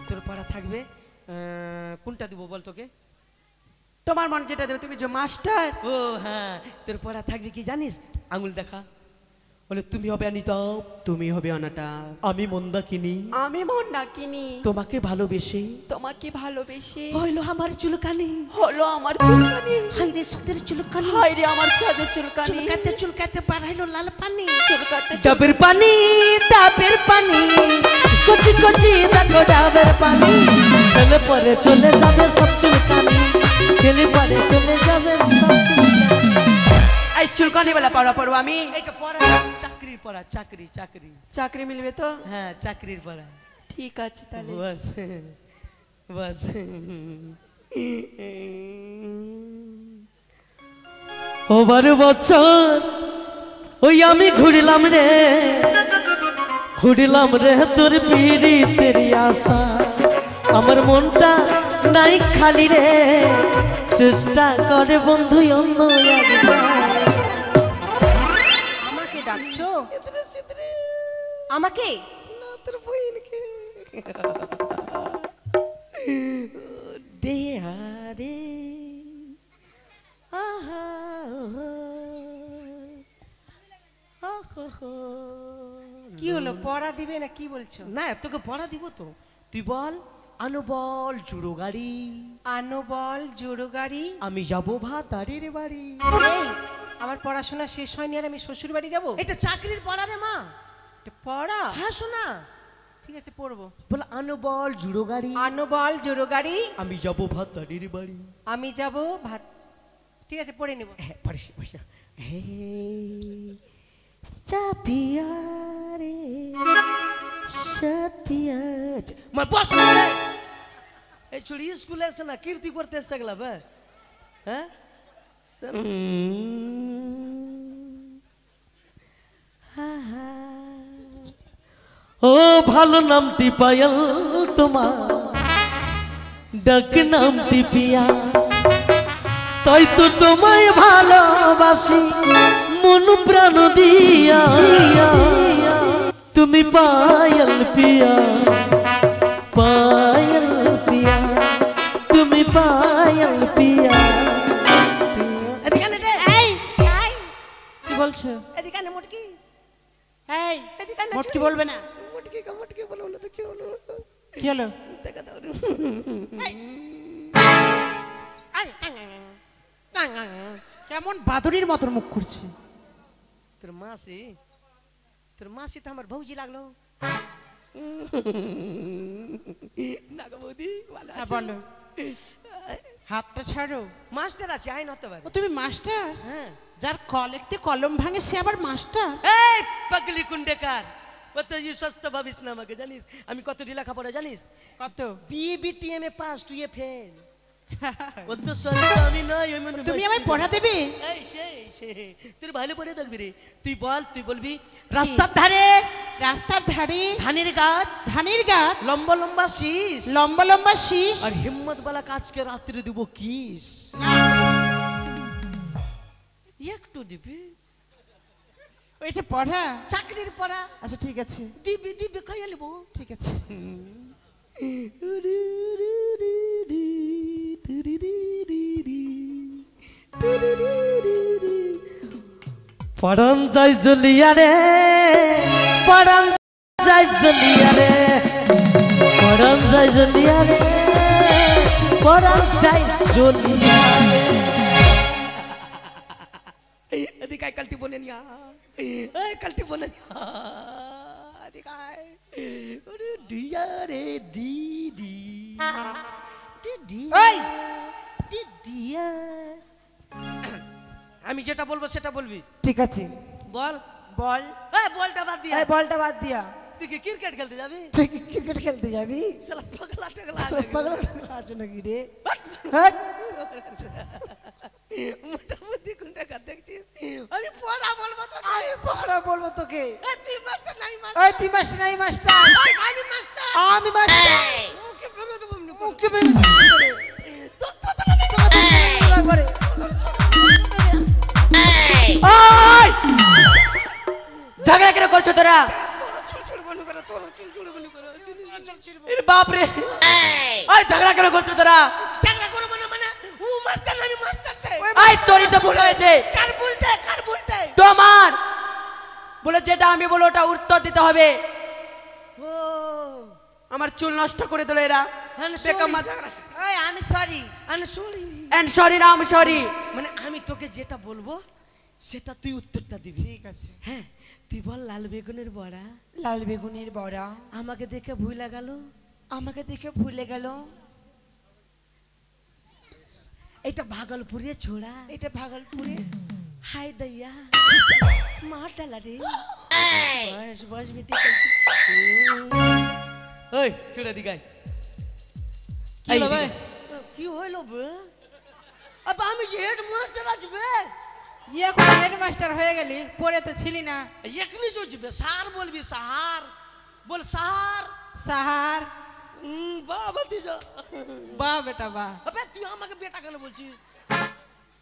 তোর পড়া থাকবে কোনটা দিব বল তোকে? তোমার মন যেটা দেবে। তুমি যে মাস্টার। ও হ্যাঁ, তোর পড়া থাকবে কি জানিস? আঙুল দেখা বলে তুমি হবে অনিতাভ, তুমি হবে অনাটা, আমি মন্দাকিনী, আমি মন ডাকিনি, তোমাকে ভালোবেসে তোমাকে ভালোবেসে হইলো আমার চুলকানি, হলো আমার চুলকানি। হাইরে সাদের চুলকানি, হায় রে আমার ছাদের চুলকানি। চুলকাতে চুলকাতে বাড়াইলো লাল পানি, চুলকাতে ডাবের পানি, ডাবের পানি, কচি কচি দেখো ডাবের পানি, খেলে পরে চলে যাবে সব চুলকানি, খেলে পরে চলে যাবে সব চুলকানি। এই চুলকানি বেলা পড়া পড়বো আমি। এটা পড়া চাকরির পড়া, চাকরি চাকরি। চাকরি মিলবে তো? হ্যাঁ চাকরির পড়া। ঠিক আছে তাহলে। বাস বাস। ওবার বছর ওই আমি ঘুরলাম রে, ঘুরলাম রে তোর পিরিতের আশা, আমার মনটা নাই খালি রে, চেষ্টা করে বন্ধু অন্য একবার। আমাকে ডাকছো? আমাকে? না তোর বইনকে। দেহারে আহা কি হলো, পড়া দিবে না কি বলছো? না তোকে পড়া দিব তো। তুই বল আনুবল জুড়ো গাড়ি, আনুবল জোড়ো গাড়ি, আমি যাবো ভাতারের বাড়ি। এই, আমার পড়াশোনা শেষ হয়নি আর আমি শ্বশুর বাড়ি যাবো? এটা চাকরির পড়া রে মা। এটা পড়া? হ্যাঁ শোনা, ঠিক আছে পড়বো। বল আনুবল জুড়ো গাড়ি, আনুবল জোড়ো গাড়ি, আমি যাবো ভাতারের বাড়ি। আমি যাবো ভাত। ঠিক আছে পড়ে নেব। হ্যাঁ পারিস পারিস। হে চাপিয়া রে সতিয়া मैं बस এই ছুরি স্কুলে এসে না কীর্তি করতে এসে গেলাম হ্যাঁ ও ভালো নামটি পায়াল তোমার ডাক নামটি পিয়া তাই তো তোমায় ভালোবাসি মন প্রাণ দিয়া তুমি পায়াল পিয়া পায়াল পিয়া তুমি পায়াল পিয়া এদিকে নে রে এই কি বলছো? এদিকে নে মুটকি এই এদিকে নে মোটকি বলবে না। মুটকি বলো তো কি হলো কি হলো? দেখা দাও কেমন বাদুড়ির মতন মুখ করছে। তোর মাসি তো আমার ভৌজি লাগলো না গো বৌদি ভালো হ্যাঁ আছো? বলো। হাতটা ছাড়ো। মাস্টার আছে আইন হতে পারে ও তুমি মাস্টার? হ্যাঁ যার কলেজে কলম ভাঙে সে আবার মাস্টার? এই পাগলি কুন্ডেকার কত সস্তা ভাবিস না আমাকে জানিস আমি কতটি লেখাপড়া জানিস কত? বিবিটিএম এ পাস তুই এ ফেল কত সস্তা আমি নই তুমি আমায় পড়া দেবে? এই সেই তুই ভালো পড়ে দেখবি রে তুই বলবি রাস্তার ধারে রাস্তার ধারে ধানের গাছ ধানের গাছ, লম্বা লম্বা শীষ লম্বা লম্বা শীষ, আর হিম্মত বালা কাজকে রাত্রে দিব কিস একটু দিবি ওইটা পড়া? চাকরির পড়া আচ্ছা ঠিক আছে, দিবি খাইয়া লিব ঠিক আছে। পড়ন যাই জলিয়া রে পড়ন যাই জলিয়া রে পড়ন যাই জলিয়া রে পড়ন যাই জলিয়া রে এদিকে কালটি বনে নিয়া এই কালটি বনে নিয়া এদিকে ওরে ডিয়া রে ডি ডি ডি এই ডিয়া আমি যেটা বলবো সেটা বলবি ঠিক আছে, বল বল। এই বলটা বাদ দিয়া এই বলটা বাদ দিয়া তুই কি ক্রিকেট খেলতে যাবি তুই কি ক্রিকেট খেলতে যাবি? শালা পাগলা টাগলা পাগল আছে নাকি রে? হ্যাঁ মোটামুটি কোনটা কাট দেখছিস আমি পড়া বলবো তো আমি পড়া বলবো তোকে। তুই মাস্টার নাই ওই তুই মাস্টার নাই মাস্টার? আমি মাস্টার আমি মাস্টার। মুখে ভেঙে দেবো মুখে ভেঙে দিবি তো করে। ওই ঝগড়া কেন করছো তোরা এর বাপ রে ওই ঝগড়া কেন করছো তোরা ঝগড়া করবো না মানে ও মাস্টার আমি মাস্টার এই তোরই তো ভুল হয়েছে কার ভুলতে তোমার বলে যেটা আমি বলো ওটা উত্তর দিতে হবে ও আমার চুল নষ্ট করে দিল এরা। বেকামা ঝগড়া এই আমি সরি। এন্ড সরি না আমি সরি মানে আমি তোকে যেটা বলবো সেটা তুই উত্তরটা দিবি ঠিক আছে। হ্যাঁ তুই বল লাল বেগুনের বড়া লাল বেগুনের বড়া আমাকে দেখে ভুলে গেল আমাকে দেখে ভুলে গেল। এটা ভাগলপুরে ছোড়া এটা ভাগলপুরে। হাই দইয়া মা ডালা রে বস বেটি ওই ছোড়া দিগাই কি হলো ভাই কি হইলো বে আব আমি যে হেড মাস্টার আসবে এখন হেডমাস্টার হয়ে গেলি, পরে তো ছিলি না। এখনি চলবে সার বলবি সাহার বল সাহার সাহার। বাবা দিজা বাহ বেটা বাহ। আবে তুই আমাকে বেটা কেন বলছিস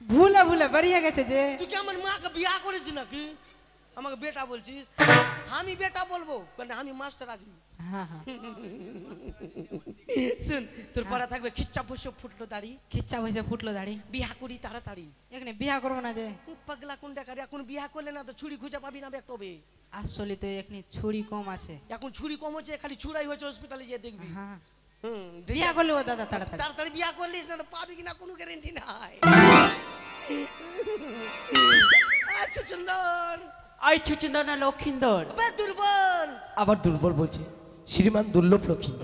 ভুলে ভুলে বেরিয়ে গেছে যে। তুই কি আমার মাকে বিয়া করেছিস নাকি আমাকে বেটা বলছিস আমি বেটা বলবো কারণ আমি মাস্টার আছি হ্যাঁ হ্যাঁ শুন তোর পড়া থাকবে খিচ্চা বসে ফুটলো দাড়ি খিচ্চা বসে ফুটলো দাড়ি। বিয়া করি তাড়াতাড়ি এখানে বিয়া করবো না যে। পাগলা কোনটা করে এখন বিয়া করলে না তো ছুরি খুঁজে পাবি না বেকটবে আসলে তো এখানে ছুরি কম আছে। এখন ছুরি কম হচ্ছে খালি ছুরাই হয়েছে হসপিটালে গিয়ে দেখবি হ্যাঁ হুম বিয়া করলে ও দাদা তাড়াতাড়ি। তাড়াতাড়ি বিয়া করলিস না তো পাবি কিনা কোনো গ্যারেন্টি নাই আচ্ছা সুন্দর আই ছুচিন্দর না লক্ষিন্দর? বে দুর্বল আবার দুর্বল বলছে শ্রীমান দুর্লভ লক্ষ্মী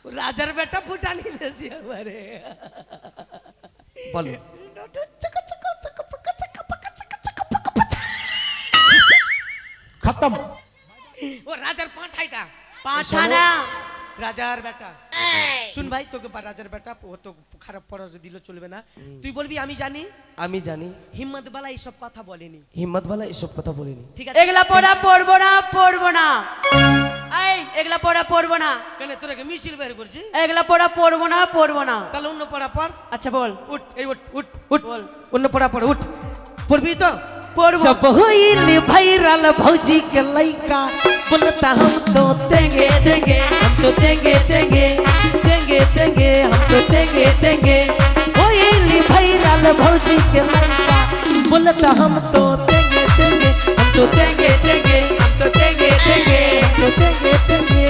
রাজার বেটা ফুটানি বেশি একবারে বলো খতম। ও রাজার পাঁঠাইটা পাঠানা রাজার বেটা। শুন ভাই, তোকে রাজার বেটা ও তো খারাপ পরাজয় দিলে চলবে না। তুই বলবি আমি জানি। আমি জানি হিম্মত বালা এইসব কথা বলেনি, হিম্মত বালা এসব কথা বলিনি। ঠিক আছে? এগুলা পড়া পড়বো না, পড়বো না। এই এগুলা পড়া পড়বো না, কেন তোরাকে মিছিল বের করছি? এগুলা পড়া পড়বো না, পড়বো না। তাহলে অন্য পড়া পড়। আচ্ছা বল। উঠ, এই উঠ উঠ উঠ, বল অন্য পড়া পড়। উঠ, পড়বি তো? পড়বো। सब होइल भाइरल भौजी के लइका बोलता हम तो देंगे देंगे, हम तो देंगे देंगे देंगे देंगे, हम तो देंगे देंगे। होइल भाइरल भौजी के लइका बोलता हम तो देंगे देंगे, हम तो देंगे देंगे, हम तो देंगे देंगे, हम तो देंगे देंगे।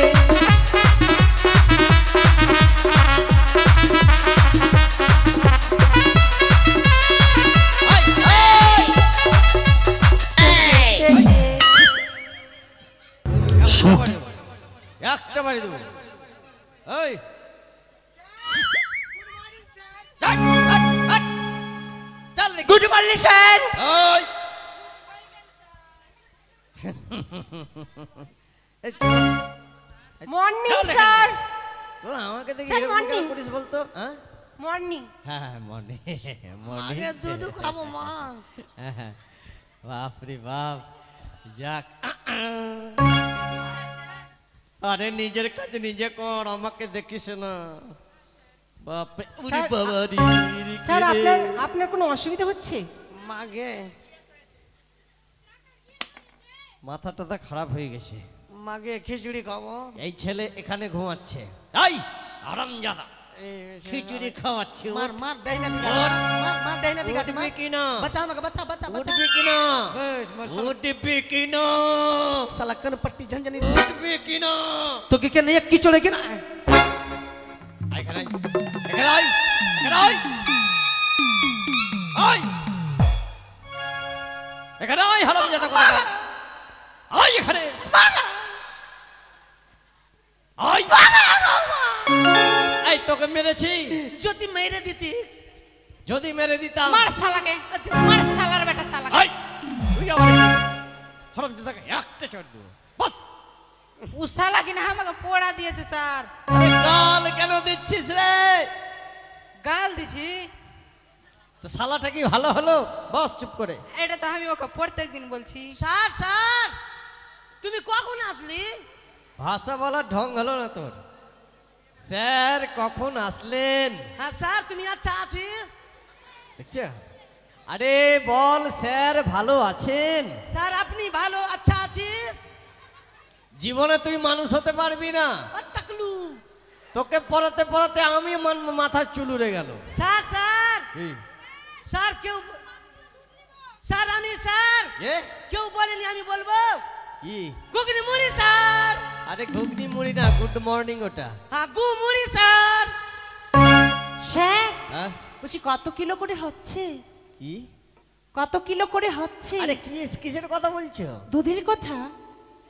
একটা বাড়ি দেবো। ওই গুড মর্নিং স্যার। ওই মর্নিং স্যার। তোরা আমাকে দেখি স্যার, এরকম কেন morning। করিস বলতো? হ্যাঁ মর্নিং। হ্যাঁ মর্নিং মর্নিং। আরে দুধ খাবো মা। বাপ রে বাপ, যাক। আরে নিজের কাজ নিজে কর, আমাকে দেখিস না। বাপরে উরি স্যার, বাবা রে। স্যার আপনার আপনার কোনো অসুবিধা হচ্ছে? মাগে মাথা টাথা খারাপ হয়ে গেছে। মাগে খিচুড়ি খাবো। এই ছেলে এখানে ঘুমাচ্ছে। এই আরামজাদা খিচুড়ি খাওয়াচ্ছে। মার মার দেয় না দিগা, মার মার দেয় না দিগা। উঠবে কিনা? বাঁচা আমাকে, বাঁচা বাঁচা বাঁচা। উঠবে কিনা? বেশ মার শালা। উঠবে কিনা? শালা কান পট্টি ঝনঝনি। উঠবে কিনা? তোকে কেন এক কি চড়ে কিনা? এখানে এখানে আয়, এখানে আয়, আয় এখানে আয়, হারামজাদা কোথাকার। আয় এখানে আয়। এই তোকে মেরেছি। যদি মেরে দিতি। যদি মেরে দিতাম। মার শালাকে, মার শালার বেটা শালাকে। আয় তুই আমার হারামজাদাকে একটা চড় দেবো বাস। ও শালা কিনা আমাকে পোড়া দিয়েছে স্যার। আরে গাল কেন দিচ্ছিস রে? গাল দিছি? তো শালাটা কি ভালো হলো? বস চুপ করে। এটা তো আমি ওকে প্রত্যেকদিন বলছি। স্যার স্যার, তুমি কখন আসলি? ভাষা বলার ঢং হলো না তোর। স্যার কখন আসলেন? হ্যাঁ স্যার, তুমি আচ্ছা আছিস? দেখছ? আরে বল স্যার ভালো আছেন? স্যার আপনি ভালো আচ্ছা আছিস? জীবনে তুই মানুষ হতে পারবি না। ও টাকলু। তোকে পড়াতে পড়াতে আমি মাথার চুল উড়ে গেল। স্যার স্যার কি? স্যার কেউ স্যার আমি স্যার এ কেউ বলেনি, আমি বলবো। কি? গুগনি মুড়ি স্যার। আরে ঘুগনি মুড়ি না, গুড মর্নিং ওটা। হ্যাঁ গু মুড়ি স্যার। স্যার হ্যাঁ বলছি কত কিলো করে হচ্ছে? কি? কত কিলো করে হচ্ছে? আরে কি কিসের কথা বলছো? দুধের কথা।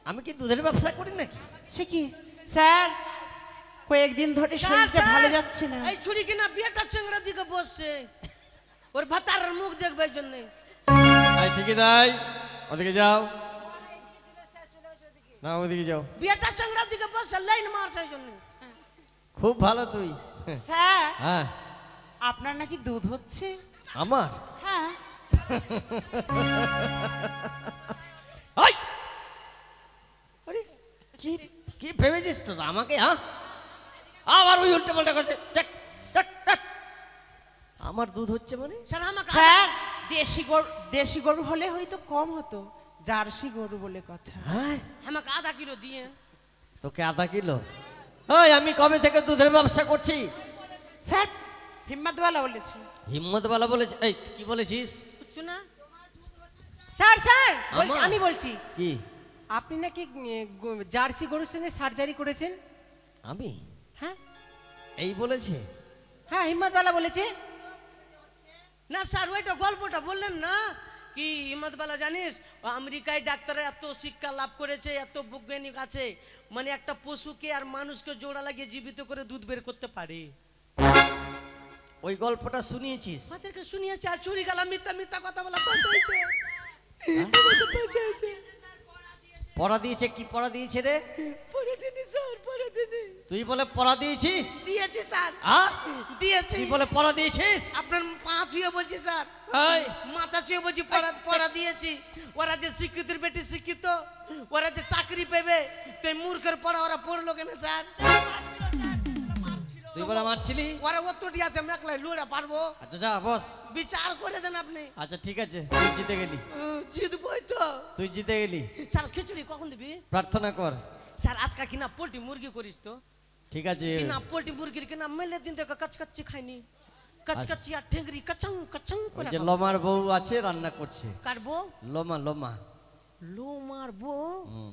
আমি কি দুধের ব্যবসা করি নাকি? সে কি স্যার, কয়েকদিন ধরে স্যার, শরীরটা স্যার, ভালো যাচ্ছে না। এই ছুরি কিনা বিয়েটা চেংড়ার দিকে বসছে, ওর ভাতারের মুখ দেখবে এই জন্যে। আই ঠিকই তাই, ওদিকে যাও না, ওদিকে যাও। বিয়েটা চেংড়ার দিকে বসছে, লাইন মারছে এই জন্য। খুব ভালো তুই। স্যার হ্যাঁ আপনার নাকি দুধ হচ্ছে? আমার হ্যাঁ। আই! আরে কি কি ভেবেছিস তোরা আমাকে? হ্যাঁ আবার ওই উল্টো পাল্টা করছে। টাক, টাক, টাক। আমার দুধ হচ্ছে মানে? স্যার আমাকে স্যার দেশি গরু হলে হয়তো কম হতো, জার্সি গরু বলে কথা। হ্যাঁ আমাকে আধা কিলো দিয়ে। তোকে আধা কিলো? ওই আমি কবে থেকে দুধের ব্যবসা করছি? স্যার হিম্মতওয়ালা বলেছি। হিম্মতওয়ালা বলেছে? এই কি বলেছিস? শোনা স্যার স্যার আমার? আমি বলছি কি? আপনি নাকি জার্সি গরুর সঙ্গে সার্জারি করেছেন? আমি? হ্যাঁ এই বলেছে? হ্যাঁ হিম্মতওয়ালা বলেছে। না স্যার, ওইটা গল্পটা বললেন না কি হিম্মতওয়ালা জানিস, ও আমেরিকায় ডাক্তাররা এত শিক্ষা লাভ করেছে, এত বৈজ্ঞানিক আছে, মানে একটা পশুকে আর মানুষকে জোড়া লাগিয়ে জীবিত করে দুধ বের করতে পারে। ওই গল্পটা শুনিয়েছিস? আমাদেরকে শুনিয়েছে, আর চুরি গেলা মিথ্যা মিথ্যা কথা বলা পৌঁছাইছে। আমাকে পৌঁছাইছে। পড়া দিয়েছে? কি পড়া দিয়েছে রে? পড়ে দিনি স্যার, পড়ে দিনি। তুই বলে পড়া দিয়েছিস? দিয়েছি স্যার, হ্যাঁ দিয়েছি। তুই বলে পড়া দিয়েছিস? আপনার পা ছুঁয়ে বলছি স্যার, এই মাথা ছুঁয়ে বলছি পড়া দিয়েছি। ওরা যে শিক্ষিতের বেটি শিক্ষিত, ওরা যে চাকরি পেবে, তো এই মূর্খের পড়া ওরা পড়লো কেন স্যার? তুই বলে মারছিলি? ওরা অতটি আছে, মেকলাই লুড়া পারবো? আচ্ছা যা বস। বিচার করে দেন আপনি। আচ্ছা ঠিক আছে, তুই জিতে গেলি। জিতবই তো। তুই জিতে গেলি। স্যার খিচুড়ি কখন দিবি? প্রার্থনা কর। স্যার আজকে কিনা পোল্ট্রি মুরগি করিস তো? ঠিক আছে। কিনা পোল্ট্রি মুরগির কিনা মেলে দিন থেকে কচকচ্চি খাইনি, কচকচ্চি আর ঠেংরি কচং কচং ওই করে যে খাবো। লমার বউ আছে রান্না করছে। কাটবো লোমা লোমা। লো মারবো, হুম।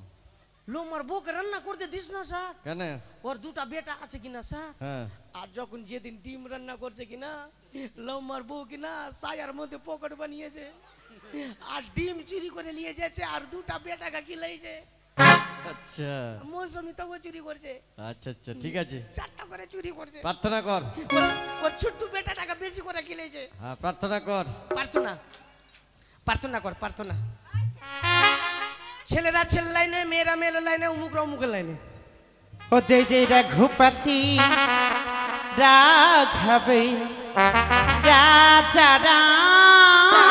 লো মারবো কে রান্না করতে দিস না স্যার। কেন? ওর দুটা বেটা আছে কিনা স্যার, হ্যাঁ আর যখন যেদিন ডিম রান্না করছে কিনা, লো মারবো কিনা সায়ার মধ্যে পকেট বানিয়েছে আর ডিম চুরি করে নিয়ে যাচ্ছে আর দুটা বেটাকে খিলাইছে। আচ্ছা মৌসুমি তো চুরি করছে, আচ্ছা আচ্ছা ঠিক আছে, 4টা করে চুরি করছে। প্রার্থনা কর। ওর ছোট্ট বেটাটাকে বেশি করে খিলাইছে। হ্যাঁ প্রার্থনা কর। প্রার্থনা, প্রার্থনা কর, প্রার্থনা। ছেলেরা ছেলে লাইনে, মেয়েরা মেয়ের লাইনে, উমুকরা উমুকের লাইনে। ও জয় জয় রঘুপতি রাঘব রাজা রাম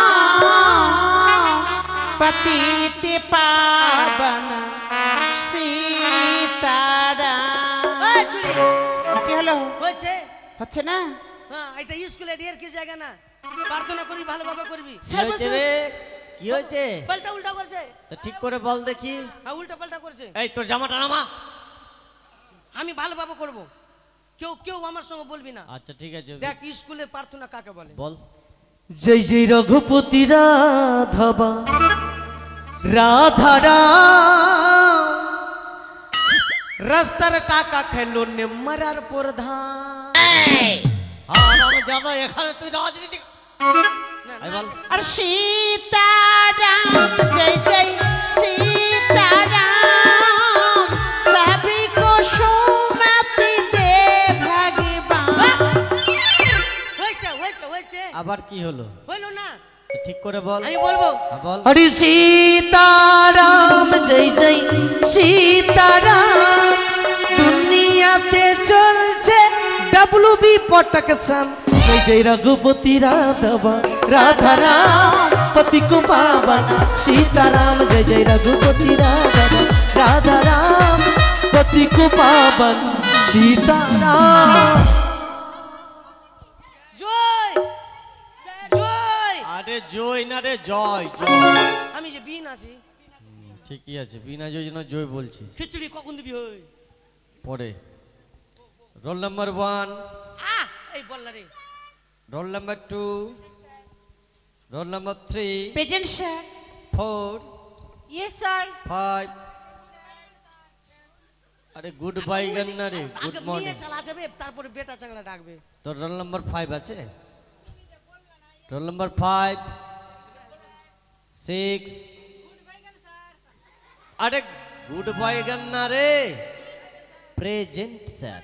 পতিত পাবন সীতারাম। এই চুরি কি হলো? হয়েছে? হচ্ছে না? হ্যাঁ, এটা স্কুলে ডিয়ার কি জায়গা না? প্রার্থনা করবি, ভালোভাবে করবি। কি হয়েছে রে? কি হয়েছে? পাল্টা উল্টা করছে। তো ঠিক করে বল দেখি। হ্যাঁ, উল্টা পাল্টা করছে। এই তোর জামাটা নামা। আমি ভালোভাবে করব, কেউ কেউ আমার সঙ্গে বলবি না। আচ্ছা ঠিক আছে দেখ স্কুলে প্রার্থনা কাকে বলে। বল। জয় জয় রঘুপতি রাধব রাধারাম, রাস্তার টাকা খেলো নেমারার প্রধান। আর আমি যাব এখানে, তুই রাজনীতি আই বল। আর সীতারাম জয় জয় সীতারাম সभी को सुमति दे भगवान। হয়েছে হয়েছে হয়েছে, আবার কি হলো? হইলো না? ঠিক করে বল। আমি বলবো। হ্যাঁ, বল। হরি সীতারাম জয় জয় সীতারাম, দুনিয়াতে চলছে ডব্লুবি পটকসন। জয় জয় রঘুপতি রাধব রাধারাম পতি কো পাবন সীতারাম, জয় জয় রঘুপতি রাধব রাধারাম পতি কো পাবন সীতারাম। জয় জয়। আরে জয় না রে, জয় জয়। আমি যে বিন আছি। ঠিকই আছে, বিনা জয় জন্য জয় বলছিস। খিচুড়ি কখন দিবি? হই পরে রোল নাম্বার 1, এই বললা রে। Roll number 2, roll number 3, present sir. 4, yes sir. 5। আরে গুড বাই না রে, গুড আগে মর্নিং। মেয়ে চালা যাবে, তারপরে বেটা চাংলা ডাকবে। তোর রোল নাম্বার 5 আছে? Roll number 5, 6। আরে গুড বাই না রে, প্রেজেন্ট স্যার।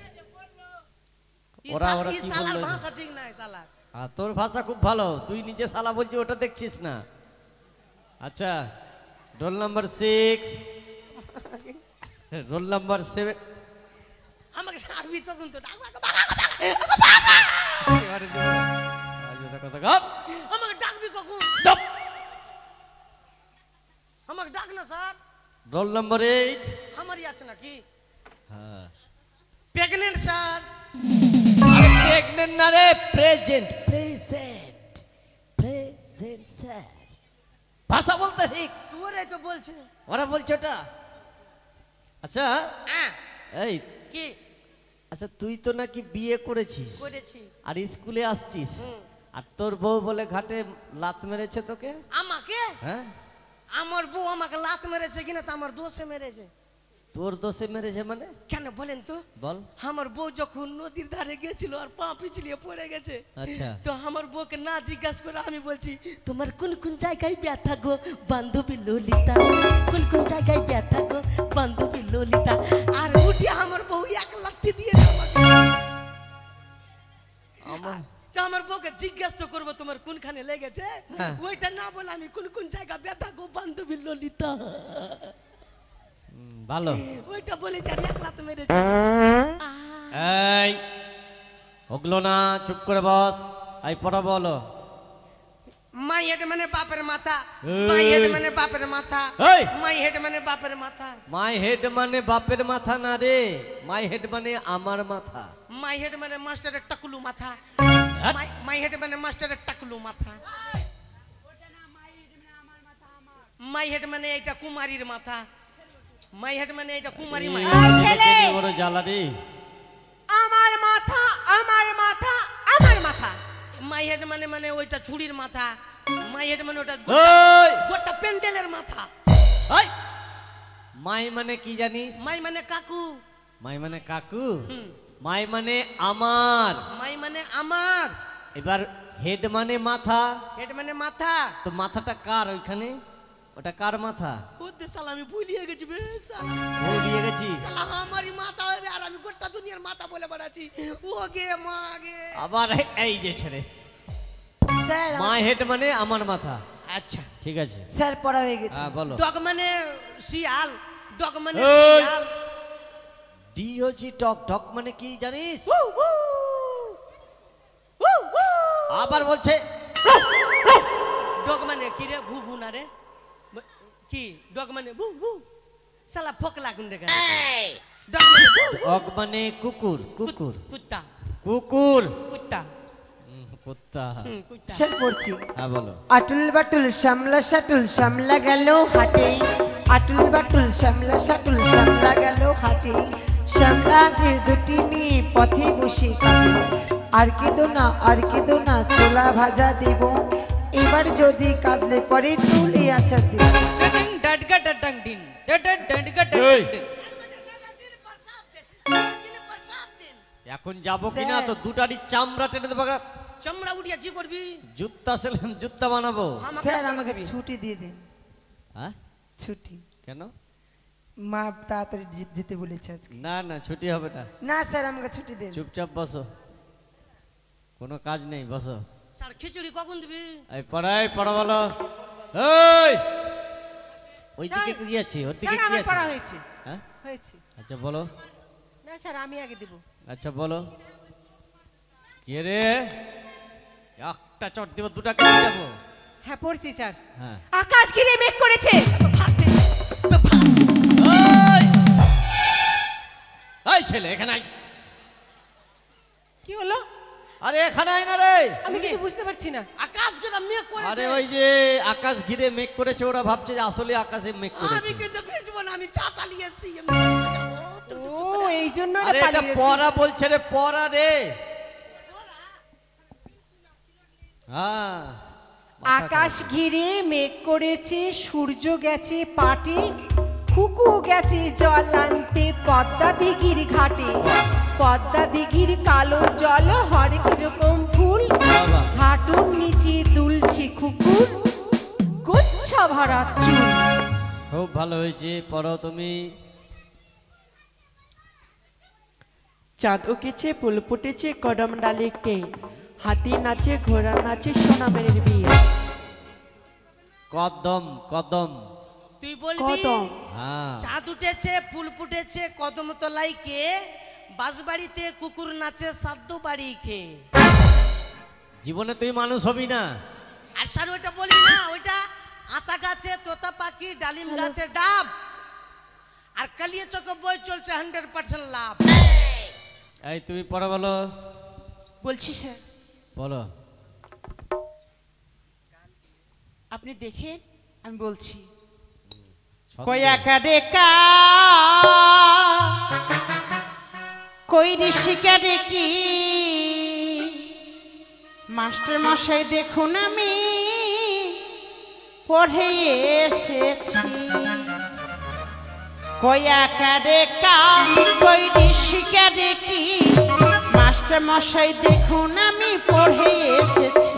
ওরা ওরা কি সালার বললো? ভাষা ঠিক নাই সালা। তোর ভাষা খুব ভালো, তুই নিজে সালা বলছিস, ওটা দেখছিস না। আচ্ছা রোল নাম্বার 6, রোল নাম্বার 7। আমাকে আরবি তখন তো ডাকবা, এবারে দেব না। আজ ওটা কথা গপ। আমাকে ডাকবি কখন? চুপ। আমাকে ডাক না স্যার। Roll number 8। আমারই আছে নাকি? হ্যাঁ প্রেগনেন্ট স্যার। প্রেগনেন্ট না রে, প্রেজেন্ট। Present, present sir. ভাষা বলতে শিখ। তোরে তো বলছে। ওরা বলছে ওটা। আচ্ছা এই কি আচ্ছা, তুই তো নাকি বিয়ে করেছিস করেছি? আর স্কুলে আসছিস, আর তোর বউ বলে ঘাটে লাত মেরেছে তোকে? আমাকে? হ্যাঁ আমার বউ আমাকে লাত মেরেছে কিনা তা আমার দোষে মেরেছে। তোর দোষে মেরেছে মানে? কেন বলেন তো? বল। আমার বউ যখন নদীর ধারে গেছিল আর পা পিছলিয়ে পড়ে গেছে, আচ্ছা তো আমার বউকে না জিজ্ঞাসা করে আমি বলছি, তোমার কোন কোন জায়গায় ব্যথা গো বান্ধবী ললিতা, কোন কোন জায়গায় ব্যথা গো বান্ধবী ললিতা, আর উঠে আমার বউ এক লাত্তি দিয়ে তো আমার বউকে জিজ্ঞাসা করবো তোমার কোনখানে লেগেছে, ওইটা না বলে আমি কোন কোন জায়গা ব্যথা গো বান্ধবী ললিতা। ভালো ওইটা বলেছে আর একলা তো মেরেছে এই ওগুলো না, চুপ করে বস। এই পড়া বলো। মাই হেড মানে বাপের মাথা, এই। মাই হেড মানে বাপের মাথা, এই। মাই হেড মানে বাপের মাথা, মাই হেড মানে বাপের মাথা না রে, মাই হেড মানে আমার মাথা। মাই হেড মানে মাস্টারের টাকলু মাথা, হ্যাঁ? মাই হেড মানে মাস্টারের টাকলু মাথা, মাই হেড মানে এটা কুমারীর মাথা, মাই হেড মানে এটা কুমারী মাথা। ছেলে। বড় জ্বালা রে। আমার মাথা, আমার মাথা, আমার মাথা। মাই হেড মানে মানে ওইটা ছুরির মাথা, মাই হেড মানে ওটা ওই গোটা প্যান্ডেলের মাথা। ওই মাই মানে কি জানিস? মাই মানে কাকু, মাই মানে কাকু, হুম। মাই মানে আমার। মাই মানে আমার, এবার হেড মানে মাথা, হেড মানে মাথা। তো মাথাটা কার ওইখানে? ওটা কার মাথা? ওদের শালা আমি ভুলিয়ে গেছি বে শালা। ভুলিয়ে গেছি। শালা আমারই মাথা হবে আর আমি গোটা দুনিয়ার মাথা বলে বেড়াচ্ছি। ও গে মা গে। আবার এই যে ছেড়ে, স্যার মাই হেড মানে আমার মাথা। আচ্ছা ঠিক আছে, স্যার পড়া হয়ে গেছে। হ্যাঁ বলো। ডগ মানে শিয়াল, ডগ মানে এই। শিয়াল। ডি হচ্ছে টক, টক মানে কি জানিস? আবার বলছে ডগ মানে কি রে? ভু ভু না রে কি? ডগ মানে ভু ভু। শালা ফকলা গুন্ডে গা। ডগ মানে ভু ভু। অগ মানে কুকুর, কুকুর, কুত্তা, কুকুর, কুত্তা, কুত্তা। কুত্তা। স্যার পড়ছি। হ্যাঁ বলো। আটুল বাটুল শ্যামলা সাটুল শ্যামলা গেল হাটে, আটুল বাটুল শ্যামলা সাটুল শ্যামলা গেল হাটে, শ্যামলাদের দুটি নিয়ে পথে বসে কাটে, আর কেঁদো না, আর কেঁদো না, ছোলা ভাজা দেব, এবার যদি কাঁদলে পরে তুলে আচার দেব। এই, এখন যাবো কিনা তো দুটারই চামড়া টেনে দেবো। চামড়া উঠিয়া কি করবি? জুত্তা সেলাম, জুত্তা বানাবো। স্যার আমাকে ছুটি দিয়ে দিন, হ্যাঁ ছুটি। কেন? মা তাড়াতাড়ি যেতে বলেছে আজকে। না না, ছুটি হবে না। না স্যার আমাকে ছুটি দেন। চুপচাপ বসো, কোনো কাজ নেই, বসো। স্যার খিচুড়ি কখন দিবি? এই পড়াই পড়া বলো। এই ওইদিকে স্যার, কি আছে? ওর দিকে স্যার কি আমার আছে? পড়া হয়েছে, হ্যাঁ হয়েছে। আচ্ছা বলো। না স্যার আমি আগে দেব। আচ্ছা বলো। কে রে? একটা চট দিব, দুটা কেটে যাবো। হ্যাঁ পড়ছি স্যার। হ্যাঁ। আকাশ ঘিরে মেঘ করেছে। এই ছেলে এখানে আয়। কি হলো? আরে এখানে আয় না রে। আমি কিছু বুঝতে পারছি না। আকাশ গেটা মেঘ আরে করেছে। ওই যে আকাশ ঘিরে মেঘ করেছে, ওরা ভাবছে যে আসলে আকাশে মেঘ আমি করেছে। কিন্তু ভিজবো না, আমি ছাতা নিয়ে এসেছি। ও এই জন্য আরে এটা পড়া বলছে রে, পড়া রে। হ্যাঁ। আকাশ ঘিরে মেঘ করেছে, সূর্য গেছে পাটে, খুকু গেছে জল আনতে পদ্মা দিঘির ঘাটে, পদ্মা দিঘির কালো জল হরেক রকম ফুল, বাবা। হাঁটুর নিচে দুলছে কুকুর, গুচ্ছা ভরা চুল। খুব ভালো হয়েছে, পড়ো তুমি। চাঁদ উঠেছে, ফুল ফুটেছে, কদম ডালে কে, হাতি নাচে, ঘোড়া নাচে, সোনামের বিয়ে। কদম, কদম। তুই বলবি কদম। হ্যাঁ। চাঁদ উঠেছে, ফুল ফুটেছে, কদম তলায় কে, বাঁশবাড়িতে কুকুর নাচে, সাদ্দু বাড়ি খেয়ে। জীবনে তুই মানুষ হবি না। আর স্যার ওইটা বলি না, ওইটা আতা গাছে তোতা পাখি, ডালিম গাছে ডাব, আর কালিয়া চকে বই চলছে 100% লাভ। এই তুমি পড়া বলো। বলছি স্যার, বলো। আপনি দেখেন আমি বলছি। ছন্দ। কয়া কারেকা কই ঋষিকা কি মাস্টার মশাই দেখুন আমি পড়ে এসেছি। কয়া কারেকা কই ঋষিকা কি মাস্টার মশাই দেখুন আমি পড়ে এসেছি।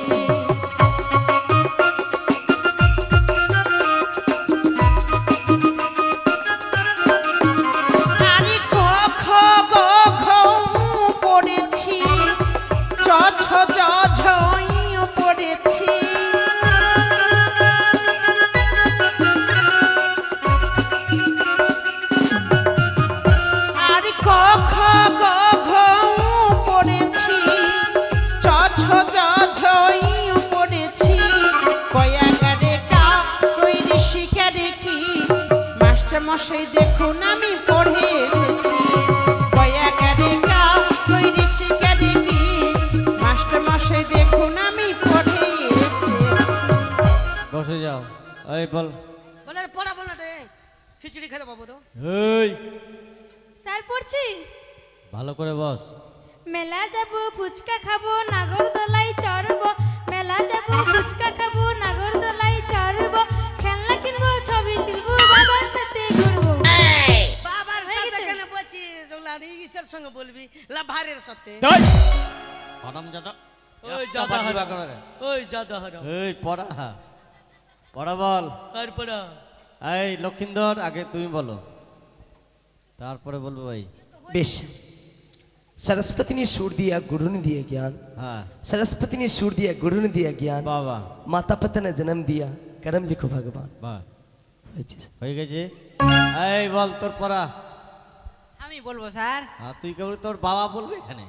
মশাই দেখুন আমি পড়ে এসেছি বয়া কারে কা কই ঋষি কারে কি মাস্টার মশাই দেখুন আমি পড়ে এসেছি বসে যাও। এই বল। বলে পড়া বল না রে, খিচুড়ি খেতে পাবো তো। এই স্যার পড়ছি। ভালো করে বস। মেলা যাব ফুচকা খাবো নাগরদোলায় চড়বো, মেলা যাব ফুচকা খাবো নাগরদোলায় চড়বো, খেলনা কিনবো ছবি তুলবো বাবার সাথে ঘুরবো। বাবার হয়ে সাথে গেছে? কেন বলছিস? ওগুলা ইসের সঙ্গে বলবি, লাভারের সাথে। হারামজাদা। ওই একটা জাদা বাড়তি হারাম। বাকড়া। ওই জাদা হারাম। এই পড়া পড়া বল। আর পড়া। এই লক্ষিন্দর আগে তুমি বলো, তারপরে বলবো ভাই। बेश सरस्वती ने सुर दिया, गुरु ने दिया ज्ञान। হ্যাঁ सरस्वती ने सुर दिया, गुरु ने दिया ज्ञान। বাবা माता पिता ने जन्म दिया, कर्म लिखो भगवान। বাহ হয়েছে। হয়ে গেছে। এই বল তোর পড়া। আমি বলবো স্যার, হ্যাঁ তুই কেবল তোর বাবা বলবি এখানে।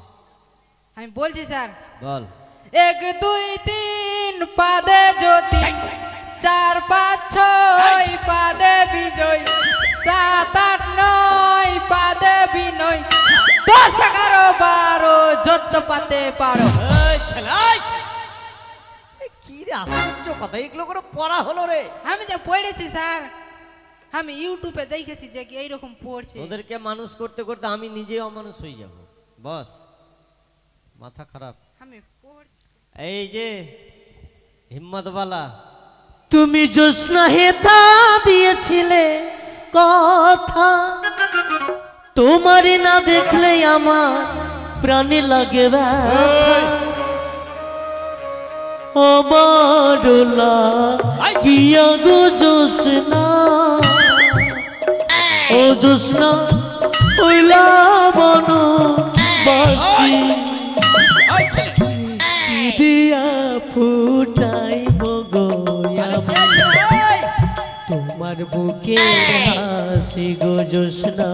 আমি বলছি স্যার। বল। 1 2 3 পাদে জ্যোতি, 4 5 6 পাদে বিজয়, 7 8 9 পাদে বিনয়, 10 11 12 যত পাতে পারো। এই ছেলে, এই ছেলে। এ কি রে আশ্চর্য কথা, এগুলো করে পড়া হলো রে। আমি তো পড়েছি স্যার, আমি ইউটিউবে দেখেছি যে কি এইরকম পড়ছে। ওদেরকে মানুষ করতে করতে আমি নিজে অমানুষ হয়ে যাব। বস, মাথা খারাপ। আমি পড়ছি। এই যে হিম্মতওয়ালা, তুমি জোৎস্না হেতা দিয়েছিলে কথা, তোমারে না দেখলে আমার প্রাণে লাগে ব্যথা। আমার লাগিয়া গো জোৎস্না, ও জোৎস্না হইলা বনবাসী, কি দিয়া ফুটাইব গো তোমার বুকে হাসি গো জোৎস্না।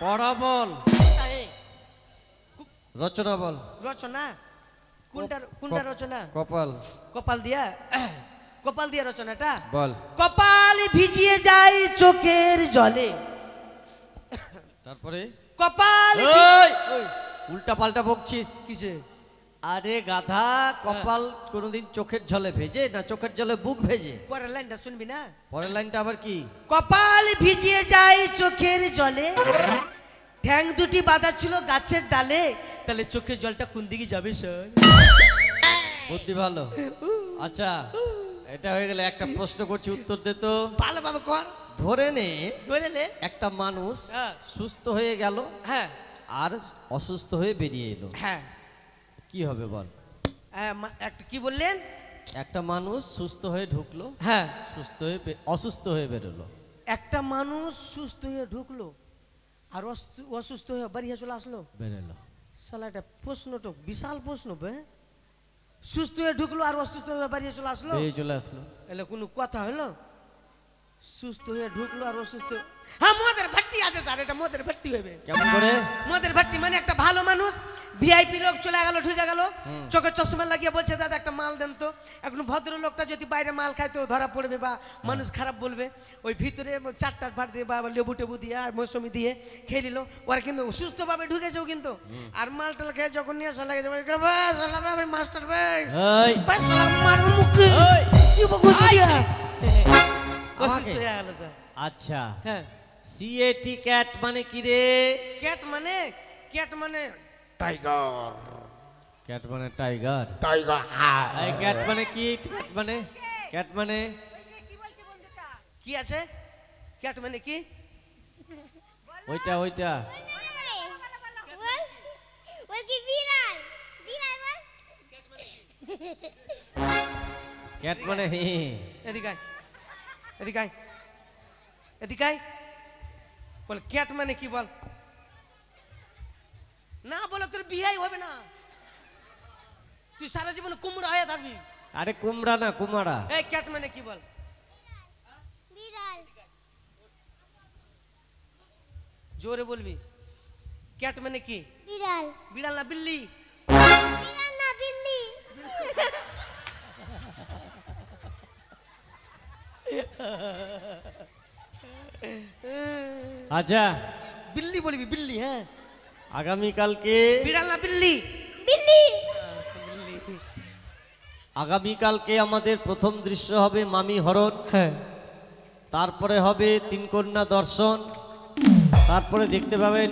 পড়া বল। রচনা বল। রচনা কোনটা রচনা? কপাল। কপাল দিয়া, কপাল দিয়া রচনাটা বল। কপাল ভিজিয়ে যায় চোখের জলে, তারপরে কপাল উল্টা পাল্টা বকছিস কিসে? আরে গাধা, কপাল কোনোদিন চোখের জলে ভেজে না চোখের জলে বুক ভেজে? পরের লাইনটা শুনবি না? পরের লাইনটা আবার কি? কপাল ভিজিয়ে যায় চোখের জলে, ঠ্যাং দুটি বাঁধা ছিল গাছের ডালে, তাহলে চোখের জলটা কোন দিকে যাবে স্যার? বুদ্ধি ভালো। আচ্ছা এটা হয়ে গেলে একটা প্রশ্ন করছি, উত্তর দে তো। ভালোভাবে কর। ধরে নে ধরে নে একটা মানুষ হ্যাঁ। সুস্থ হয়ে গেল হ্যাঁ আর অসুস্থ হয়ে বেরিয়ে এলো, হ্যাঁ কি হবে বল? একটা কি বললেন? একটা মানুষ সুস্থ হয়ে ঢুকলো, হ্যাঁ সুস্থ হয়ে অসুস্থ হয়ে বেরোলো। একটা মানুষ সুস্থ হয়ে ঢুকলো আর অসুস্থ হয়ে বাড়িয়ে চলে আসলো, বেরোলো। শালা এটা প্রশ্নটা বিশাল প্রশ্ন বে। সুস্থ হয়ে ঢুকলো আর অসুস্থ হয়ে বাড়িয়ে চলে আসলো, বেরিয়ে চলে আসলো। এলে কোনো কথা হলো? সুস্থ হয়ে ঢুকলো আর অসুস্থ, হ্যাঁ মদের ভর্তি আছে স্যার, এটা মদের ভর্তি হবে। কেমন করে? মদের ভর্তি মানে একটা ভালো মানুষ ভিআইপি লোক চলে গেল, ঢুকে গেল, চোখে চশমা লাগিয়ে বলছে দাদা একটা মাল দেন তো। এখন ভদ্র লোকটা যদি বাইরে মাল খায় তো ধরা পড়বে বা মানুষ খারাপ বলবে, ওই ভিতরে 4টা ভাট দিয়ে বা লেবু টেবু দিয়ে আর মৌসুমি দিয়ে খেয়ে নিল। ওরা কিন্তু সুস্থভাবে ঢুকেছেও কিন্তু, আর মাল টাল খেয়ে যখন নিয়ে আসা লাগে মাস্টার ভাই এই মার মুখে কি বকুস দিয়া অসুস্থ আমাকে? হয়ে গেল স্যার। আচ্ছা হ্যাঁ সিএটি ক্যাট মানে কি রে? ক্যাট মানে, ক্যাট মানে টাইগার। ক্যাট মানে টাইগার। টাইগার এই ক্যাট মানে কি? ক্যাট মানে, ক্যাট মানে কি আছে? ক্যাট মানে কি? ওইটা ওইটা ওই কি বিড়াল? বিড়াল বল। ক্যাট মানে এদিকে আয়, এদিকে আয়, এদিকে আয়। বল ক্যাট মানে কি বল? না বলে তোর বিয়েই হবে না, তুই সারা জীবন কুমড়া হয়ে থাকবি। আরে কুমড়া না কুমারা। এই ক্যাট মানে কি বল? বিড়াল। জোরে বলবি। ক্যাট মানে কি? বিড়াল। বিড়াল না বিল্লি? বিড়াল না বিল্লি। আচ্ছা বিল্লি বলবি, বিল্লি। হ্যাঁ, আগামীকালকে বিড়াল না বিল্লি? আগামীকালকে আমাদের প্রথম দৃশ্য হবে মামি হরণ। হ্যাঁ, তারপরে হবে তিন কন্যা দর্শন, তারপরে দেখতে পাবেন